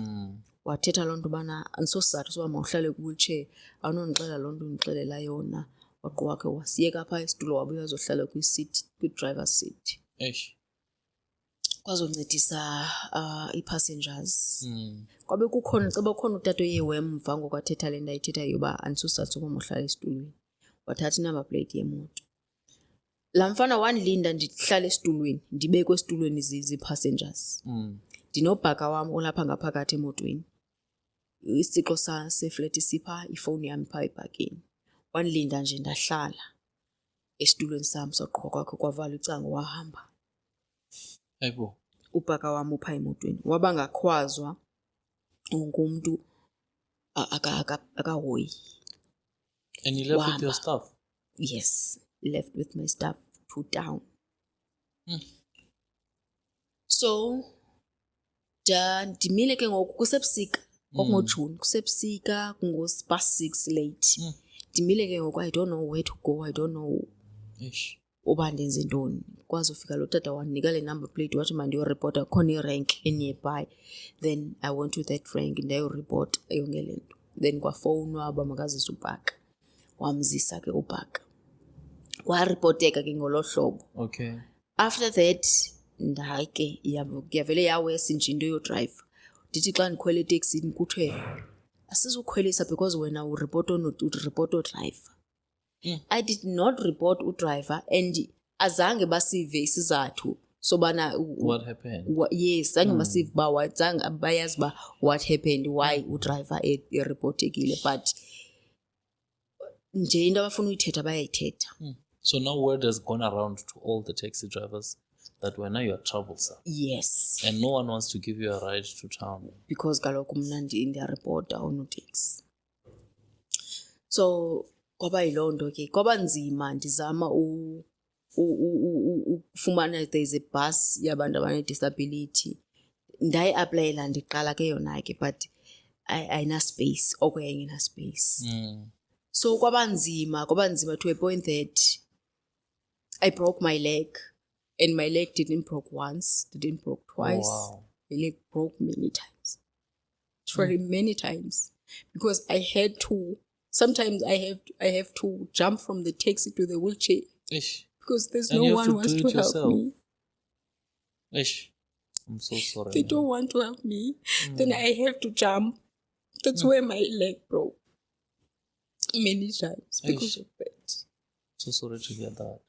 Wathetha loo nto ubana andisosizathu soba mawuhlale kwi-wheelchair awunondixelela loo nto undixelela yona. Waqhuba ke wasiyeka phaa isitulo wabuya azohlala kwi-driver seat. Kwazoncedisa ii-passengers. Kwabe kukhona utata oye wemva ngoku athetha le nto ayithetha yoba andisosizathu soba mawuhlala esitulweni. Wathatha inamba plate yemoto. Laa mfana wandilinda ndihlala esitulweni ndibekwe esitulweni zii-passengers. Ndinobhaka wam olapha ngaphakathi emotweni. Isixo sefleti sipha ifowuni yam phaa ebhakini. Wandilinda nje ndahlala esitulweni sam soqhuba kwakhe kwavala icango wahamba. Yebo. Ubhaka wam upha emotweni waba ngakhwazwa ngumntu akahoyi. And you left with your stuff? Yes, left with my stuff to town. So ndimile ke ngoku kusebusika ngoJune kusebusika kungo-6 late. Ndimile ke ngoku I don't know where to go, I don't know uba ndenze ntoni. Kwazi ufika lo tata wandinika le number plate wathi mandiyoripota khona irank nearby. Then I went to that rank ndayoripota yonke le nto. Then kwafowunwa uba makazise ubhaka. Wamzisa ke ubhaka. Waripoteka ke ngolo hlobo. Okay. After that ndake yavele yawesi nje into yodriver. Ndithi xa ndikhwela eteksini kuthiwe asizukhwelisa because wena uriport driver. I did not report udriver and azange basive isizathu sobana what happened. Yes, zange basive zange bayazi ba what happened, why udriver ereportekile but nje into abafuna uyithetha bayayithetha. So now word has gone around to all the taxi drivers that when you are troublesome. Yes. And no one wants to give you a ride to town. Because kaloku mna ndiyaripota unoteksi. So kwaba yiloo nto ke kwaba nzima ndizama ufumana there's a bus yabantu abanedisability. Ndayi-aplayela ndiqala ke yona ke but ayina-space okuyayingena space. So kwaba nzima to a point that I broke my leg. And my leg didn't broke once, didn't broke twice. Oh, wow. My leg broke many times. Very many times. Because I had to, sometimes I have to jump from the taxi to the wheelchair. Because there's and no one who wants to help me. I'm so sorry. They don't want to help me. Then I have to jump. That's where my leg broke. Many times because of that. So sorry to hear that.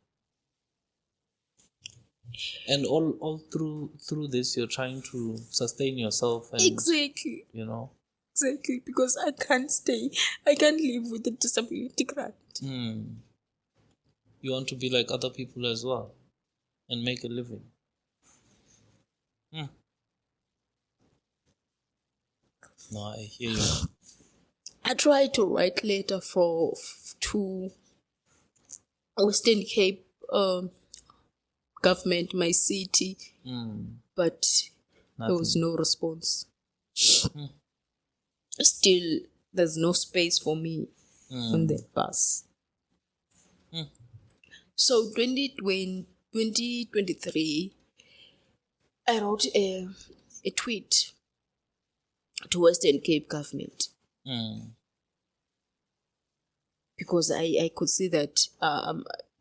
And all through this, you're trying to sustain yourself. And, exactly. You know. Exactly, because I can't live with a disability grant. You want to be like other people as well, and make a living. No, I hear you. I tried to write letter to Western Cape government, my city, but there was no response. Still, there's no space for me on that bus. So 2023, I wrote a tweet to Western Cape government because I could see that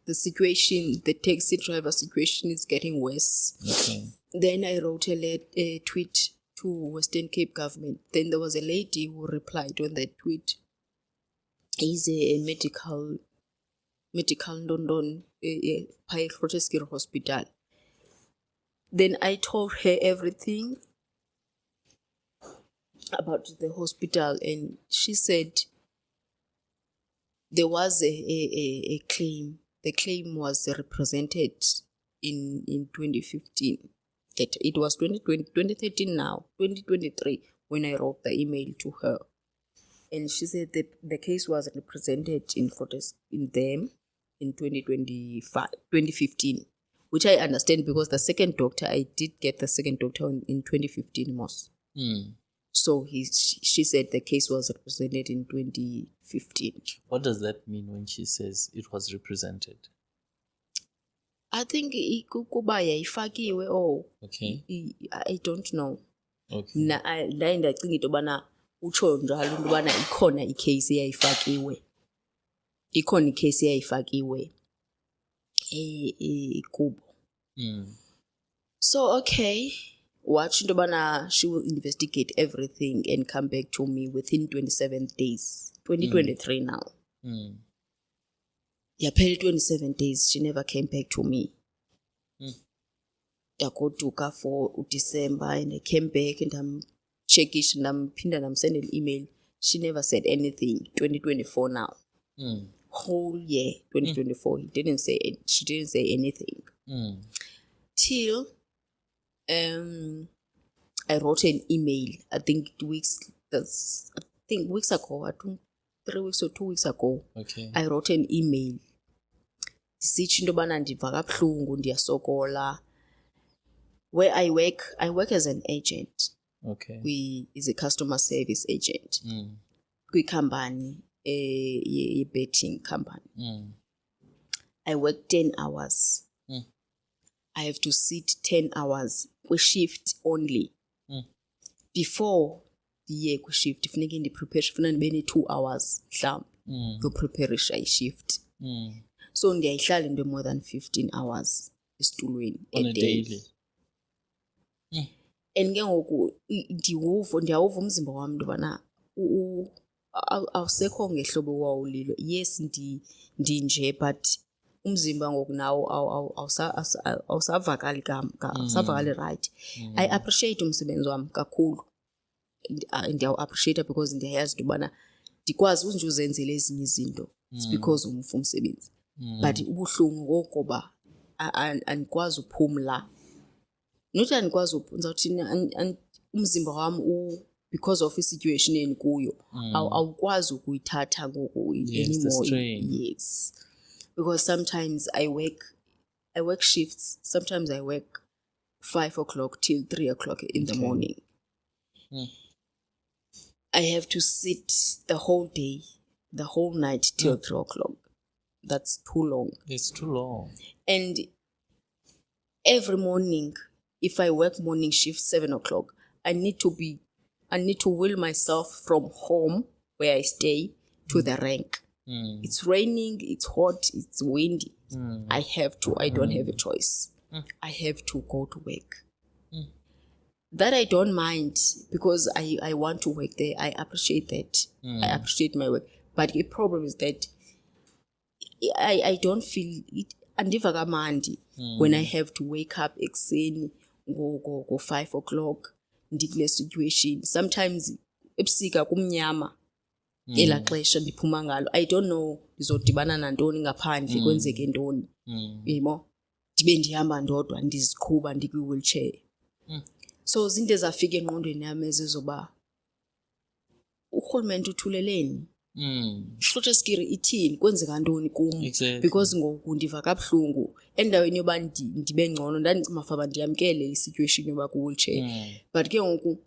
the taxi driver situation is getting worse. Okay. Then I wrote a tweet to Western Cape government. Then there was a lady who replied on that tweet. He's a medical London Groote Hospital. Then I told her everything about the hospital, and she said there was a claim. The claim was represented in 2015. that it was 2013 now, 2023, when I wrote the email to her. And she said that the case was represented in them in 2015, which I understand because the second doctor, I did get the second doctor in 2015, Moss. So she said the case was represented in 2015. What does that mean when she says it was represented? I think kuba yayifakiwe or Okay. I don't know. Okay. Ndaye ndacinga into yobana utsho njalo into yobana ikhona icase eyayifakiwe. Ikhona icase eyayifakiwe kubo. So okay, watch into yobana she will investigate everything and come back to me within 27 days. 2023 now. Yaphela 27 days, she never came back to me. Yagoduka for December and I came back and I'm checkish and I'm sending an email. She never said anything. 2024 now. Whole year 2024. She didn't say anything. Till I wrote an email, I think weeks ago, 3 weeks or 2 weeks ago. Okay. I wrote an email. Sitsho into yobana ndiva kabuhlungu ndiyasokola. Where I work as an agent. Okay. Is a customer service agent. Kwi-company, a betting company. I work 10 hours. I have to sit 10 hours we shift only. Before the year we shift, funeka ndiprepare, funeka ndibe ne-2 hours mhlawumbi yopreparisha i-shift. So ndiyayihlala into more than 15 hours esitulweni on a daily. And ke ngoku ndiyawuva umzimba wami into yobana awusekho ngehlobo wawulilo. Yes, ndinje but umzimba ngoku nawo awusavakali awusavakali right. I appreciate umsebenzi wami kakhulu. Ndiyawu-appreciate because ndiyayazi into yobana ndikwazi nje uzenzela ezinye izinto. It's because umsebenzi. But ubuhlungu ngokuba andikwazi uphumla. Not andikwazi ndizawuthini umzimba wami because of i-situation endikuyo awukwazi ukuyithatha ngoku anymore. Yes. Because sometimes I work shifts. Sometimes I work 5 o'clock till 3 o'clock in the morning. I have to sit the whole day, the whole night till 3 o'clock. That's too long. It's too long. And every morning, if I work morning shift 7 o'clock, I need to will myself from home where I stay to the rank. It's raining, it's hot, it's windy. I don't have a choice. I have to go to work. That I don't mind because I want to work there. I appreciate that. I appreciate my work. But the problem is that I don't feel it. Andiva kamandi when I have to wake up ekuseni go 5 o'clock ndikule situation. Sometimes ebusika kumnyama ela xesha ndiphuma ngalo. I don't know ndizodibana nantoni ngaphandle kwenzeke ntoni. Yebo ndibe ndihamba ndodwa ndiziqhuba ndikwi-wheelchair. So zinto ezafika engqondweni yami ezizoba urhulumente uthuleleni. Hluthe skiri ithini kwenzeka ntoni kum. Because ngoku ndiva kabuhlungu endaweni yoba ndibe ngcono ndandicima faba ndiyamkele i-situation yoba ku-wheelchair. But ke ngoku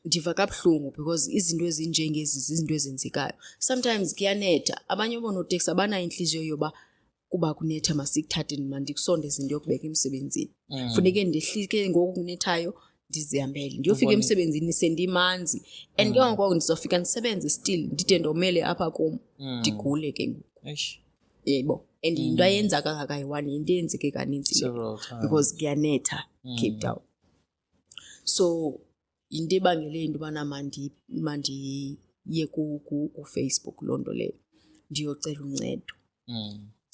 ndiva kabuhlungu because izinto ezinjengezi zizinto ezenzekayo. Sometimes kuyanetha, abanye oonoteksi abanayo inhliziyo yoba kuba kunetha masikuthathe mandikusondeze into yokubeka emsebenzini. Funeke ndehlike ngoku kunethayo ndizihambele ndiyofika emsebenzini sendimanzi. And ke ngoku ndizofika ndisebenze still ndide ndomele apha kum ndigule ke ngoku. Yebo. And into ayenza kangakayi-1 into eyenzeke kaninzi because kuyanetha Cape Town. So into ebangele into yobana mandiye ku-Facebook loo nto leyo ndiyocela uncedo.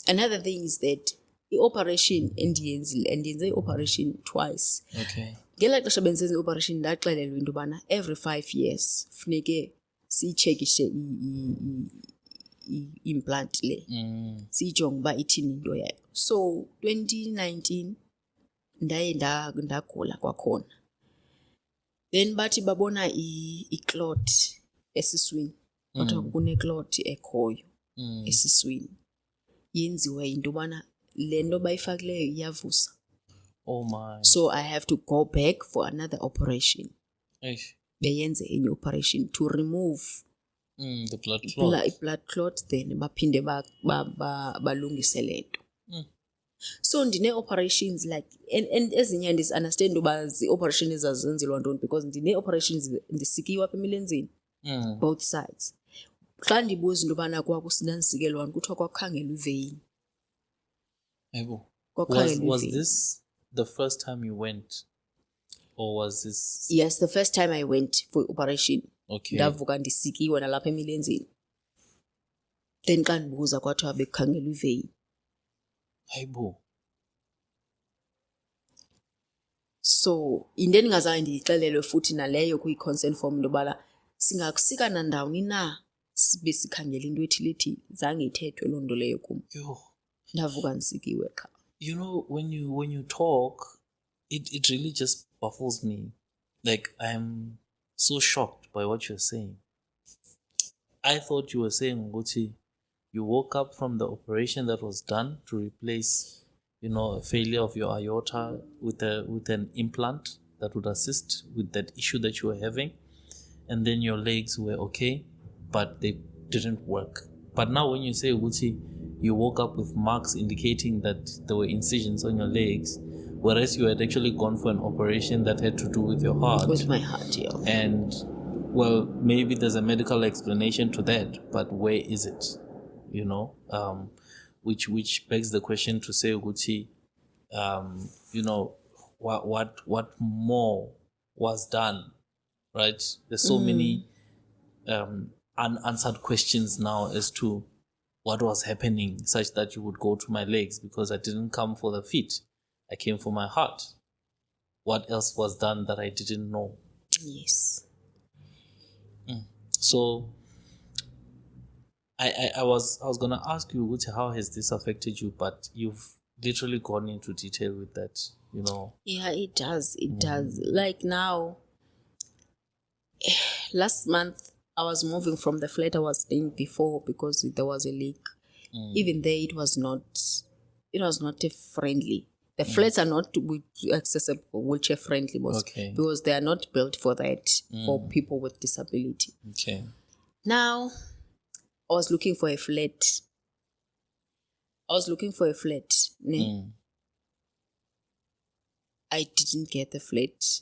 Another thing is that i-operation endiyenze i-operation twice. Okay. Ngela xesha bendisenza i-operation ndaxelelwa into yobana every 5 years funeke siyitshekishe i-implant le. Siyijonge uba ithini into yayo. So 2019 ndaye ndagula kwakhona. Then bathi babona i-clot esiswini. Kodwa kune-clot ekhoyo esiswini. Yenziwe into bana le nto bayifakileyo iyavusa. Oh my. So I have to go back for another operation. Eish. Beyenze enye operation to remove the blood clot. Blood clot, then baphinde balungise lento. So ndine operations like and ezinye understand uba zi-operation ezazenzelwa ntoni because ndine operations ndisikiwe apha emilenzeni both sides. Xa ndibuza into yobana kwakusinanisikelwa kuthiwa kwakukhangelwa ivein. Was this the first time you went? Or was this? Yes, the first time I went for operation. Okay. Ndavuka ndisikiwe nalapha emilenzeni. Then xa ndibuza kwathiwa bekukhangelwa ivein. So into endingazange ndiyixelelwe futhi naleyo kwi-consent form into yobana singakusika nandawoni na sibe sikhangela into ethile zange ithethwe loo nto leyo kum. Ndavuka ndisikiwe qha. You know, when you talk, it really just baffles me. Like, I'm so shocked by what you're saying. I thought you were saying, Guti, you woke up from the operation that was done to replace, a failure of your aorta with an implant that would assist with that issue that you were having. And then your legs were okay, but they didn't work. But now when you say, Guti, you woke up with marks indicating that there were incisions on your legs, whereas you had actually gone for an operation that had to do with your heart. With my heart, yeah. And, well, maybe there's a medical explanation to that, but where is it? Which begs the question to say, Guti, what more was done, right? There's so many unanswered questions now as to what was happening, such that you would go to my legs because I didn't come for the feet. I came for my heart. What else was done that I didn't know? Yes. So I was gonna ask you, how has this affected you? But you've literally gone into detail with that, Yeah, it does. It does. Like now, last month I was moving from the flat I was staying before because there was a leak. Even there, it was not friendly. The flats are not accessible, wheelchair friendly, because they are not built for that, for people with disability. Okay. Now, I was looking for a flat. I didn't get the flat.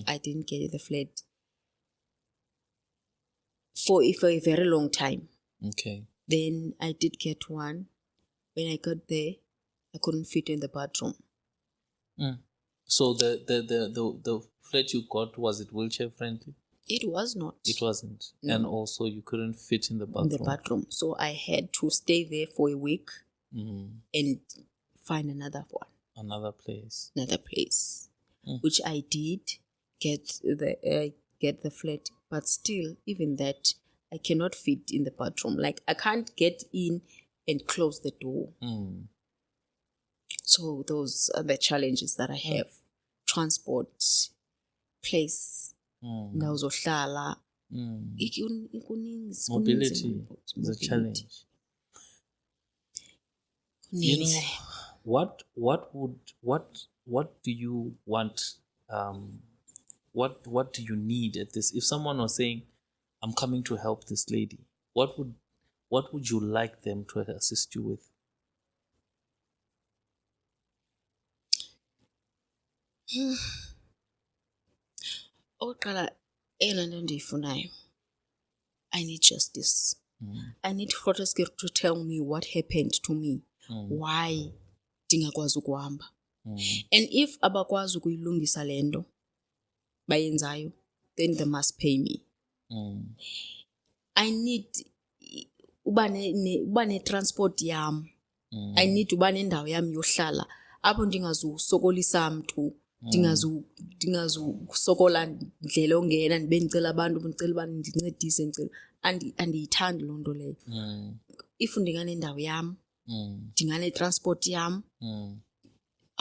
I didn't get the flat for a very long time. Okay. Then I did get one. When I got there, I couldn't fit in the bathroom. So the flat you got, was it wheelchair friendly? It was not. It wasn't. No. And also you couldn't fit in the bathroom. So I had to stay there for a week and find another one. Another place. Which I did get the flat, but still, even that, I cannot fit in the bathroom. I can't get in and close the door. So those are the challenges that I have. Transport, place, ndawo zohlala. Mobility is a challenge. What do you want? What do you need at this? If someone was saying, I'm coming to help this lady, what would you like them to assist you with? Oqala eyona nto ndiyifunayo, I need justice. I need Grotesque to tell me what happened to me. Why ndingakwazi ukuhamba. And if abakwazi ukuyilungisa le nto bayenzayo, then they must pay me. I need uba ne-transport yam. I need uba nendawo yam yohlala apho ndingazusokolisa mntu, ndingazusokola ndlela ongena ndibe ndicela abantu ndicela uba ndincedise ndicela andiyithandi loo nto leyo. If ndinganendawo yam, ndinganetransport yam,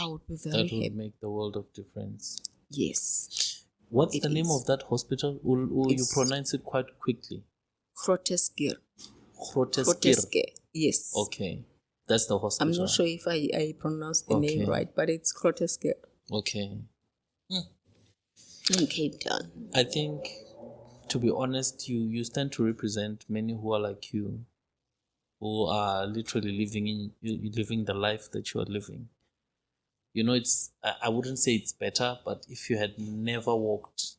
I would be very That would happy. make the world of difference. Yes. What's It the name is. of that hospital? Will you It's- pronounce it quite quickly? Groteskir. Groteskir. Yes. Okay. That's the hospital. I'm not sure if I pronounced the name Okay. right, but it's Groteskir Okay. in Cape Town. I think, to be honest, you stand to represent many who are like you, who are literally living the life that you are living. You know, I wouldn't say it's better, but if you had never walked,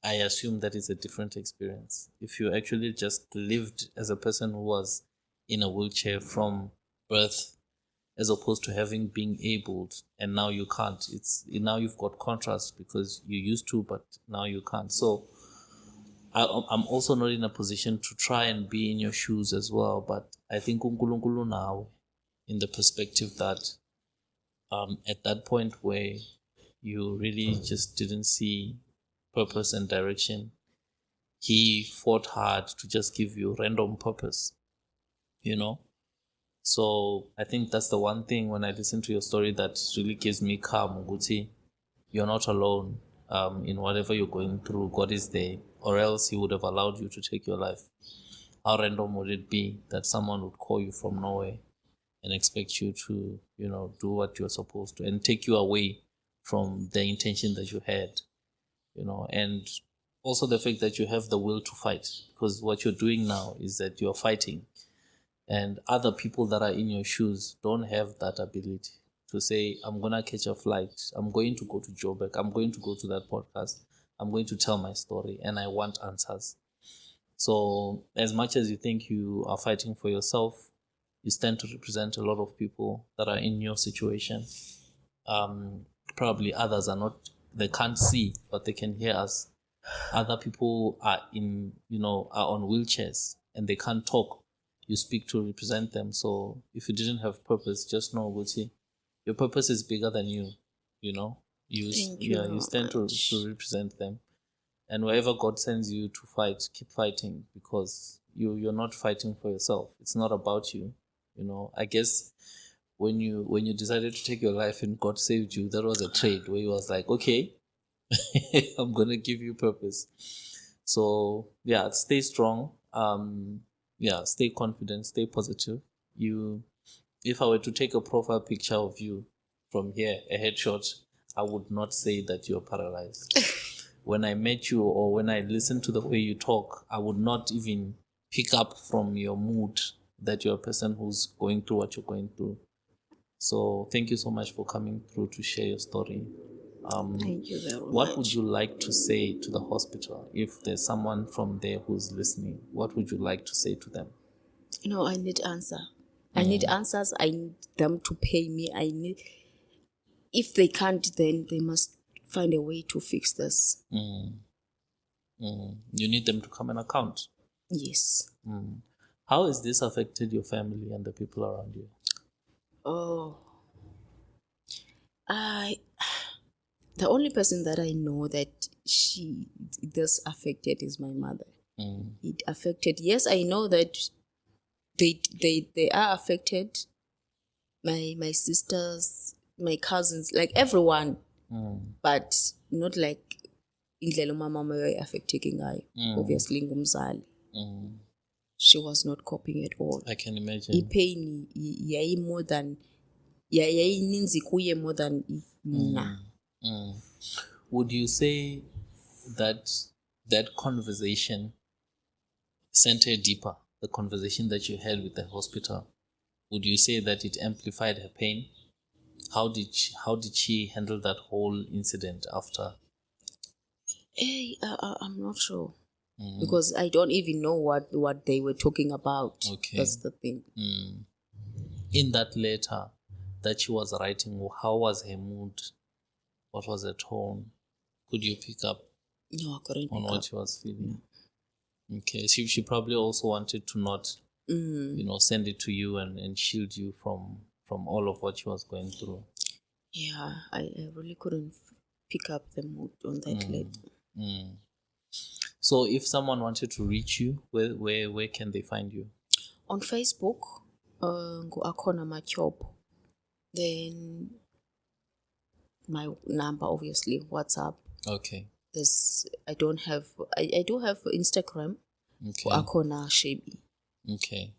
I assume that it's a different experience. If you actually just lived as a person who was in a wheelchair from birth, as opposed to having been abled and now you can't, now you've got contrast because you used to, but now you can't. So I'm also not in a position to try and be in your shoes as well, but I think uNkulunkulu now, in the perspective that at that point where you really just didn't see purpose and direction, he fought hard to just give you random purpose, you know. So I think that's the one thing when I listen to your story that really gives me calm. Guti, you're not alone in whatever you're going through. God is there, or else He would have allowed you to take your life. How random would it be that someone would call you from nowhere and expect you to, do what you're supposed to and take you away from the intention that you had, and also the fact that you have the will to fight, because what you're doing now is that you're fighting, and other people that are in your shoes don't have that ability to say, I'm going to catch a flight, I'm going to go to Joburg, I'm going to go to that podcast, I'm going to tell my story, and I want answers. So as much as you think you are fighting for yourself, you stand to represent a lot of people that are in your situation. Probably others are not, they can't see, but they can hear us. Other people are are on wheelchairs and they can't talk. You speak to represent them. So if you didn't have purpose, just know, Guti, your purpose is bigger than you. Thank you You stand to represent them. And wherever God sends you to fight, keep fighting, because you're not fighting for yourself. It's not about you. I guess when you decided to take your life and God saved you, that was a trade where He was like, okay, I'm gonna give you purpose. So yeah, stay strong. Stay confident, stay positive. If I were to take a profile picture of you from here, a headshot, I would not say that you're paralyzed. When I met you or when I listened to the way you talk, I would not even pick up from your mood that you're a person who's going through what you're going through. So thank you so much for coming through to share your story. Thank you very much. What would you like to say to the hospital if there's someone from there who's listening? What would you like to say to them? I need answer. I need answers. I need them to pay me. If they can't, then they must find a way to fix this. You need them to come and account. Yes. How has this affected your family and the people around you? Oh, the only person that I know that this affected is my mother. It affected. Yes, I know that they are affected. My sisters, my cousins, like everyone, but not like indlela umama were affecting ngayo. Obviously, ngumzali. She was not coping at all. I can imagine. Pain yayi more than yayininzi kuye more than mna. Would you say that conversation sent her deeper? The conversation that you had with the hospital, would you say that it amplified her pain? How did she handle that whole incident after? I'm not sure. Because I don't even know what they were talking about. Okay. That's the thing. In that letter that she was writing, how was her mood? What was her tone? Could you pick up No, I couldn't on pick what up. she was feeling? Okay, she probably also wanted to not, send it to you and shield you from all of what she was going through. Yeah, I really couldn't pick up the mood on that letter. So if someone wanted to reach you, where can they find you? On Facebook, Akona Machopo. Then my number, obviously, WhatsApp. Okay. I do have Instagram Okay. Akona Shebi. Okay.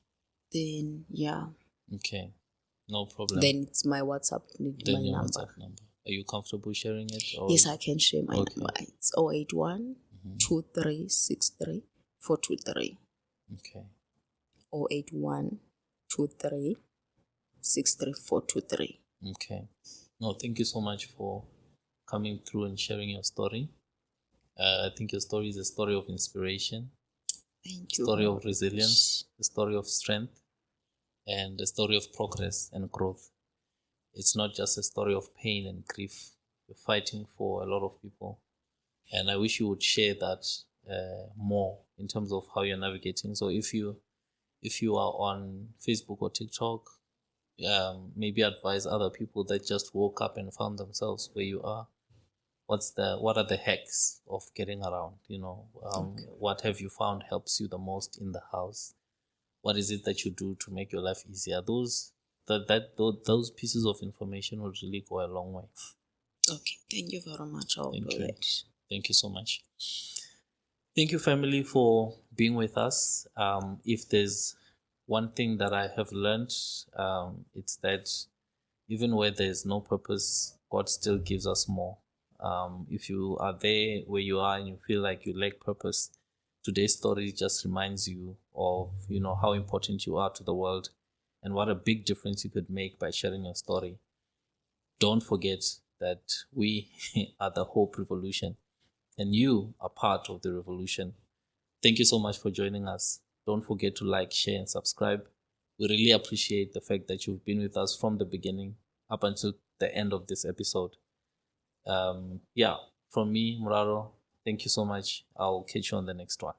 Then yeah. Okay. No problem. Then it's my WhatsApp, Then my your number. WhatsApp number. Are you comfortable sharing it? Or Yes, I can share my Okay. number. It's 081 2363 423. Okay. 081 2363 423. Okay. No, thank you so much for coming through and sharing your story. I think your story is a story of inspiration, Thank you. story of resilience, a story of strength, and a story of progress and growth. It's not just a story of pain and grief. You're fighting for a lot of people. And I wish you would share that more in terms of how you're navigating. So if you are on Facebook or TikTok, maybe advise other people that just woke up and found themselves where you are. What are the hacks of getting around? What have you found helps you the most in the house? What is it that you do to make your life easier? Those pieces of information will really go a long way. Okay, thank you very much. I'll Thank do you. it. Thank you so much. Thank you, family, for being with us. If there's one thing that I have learned, it's that even where there's no purpose, God still gives us more. If you are there where you are and you feel like you lack purpose, today's story just reminds you of how important you are to the world and what a big difference you could make by sharing your story. Don't forget that we are the Hope Revolution and you are part of the revolution. Thank you so much for joining us. Don't forget to like, share, and subscribe. We really appreciate the fact that you've been with us from the beginning up until the end of this episode. From me, Muraro, thank you so much. I'll catch you on the next one.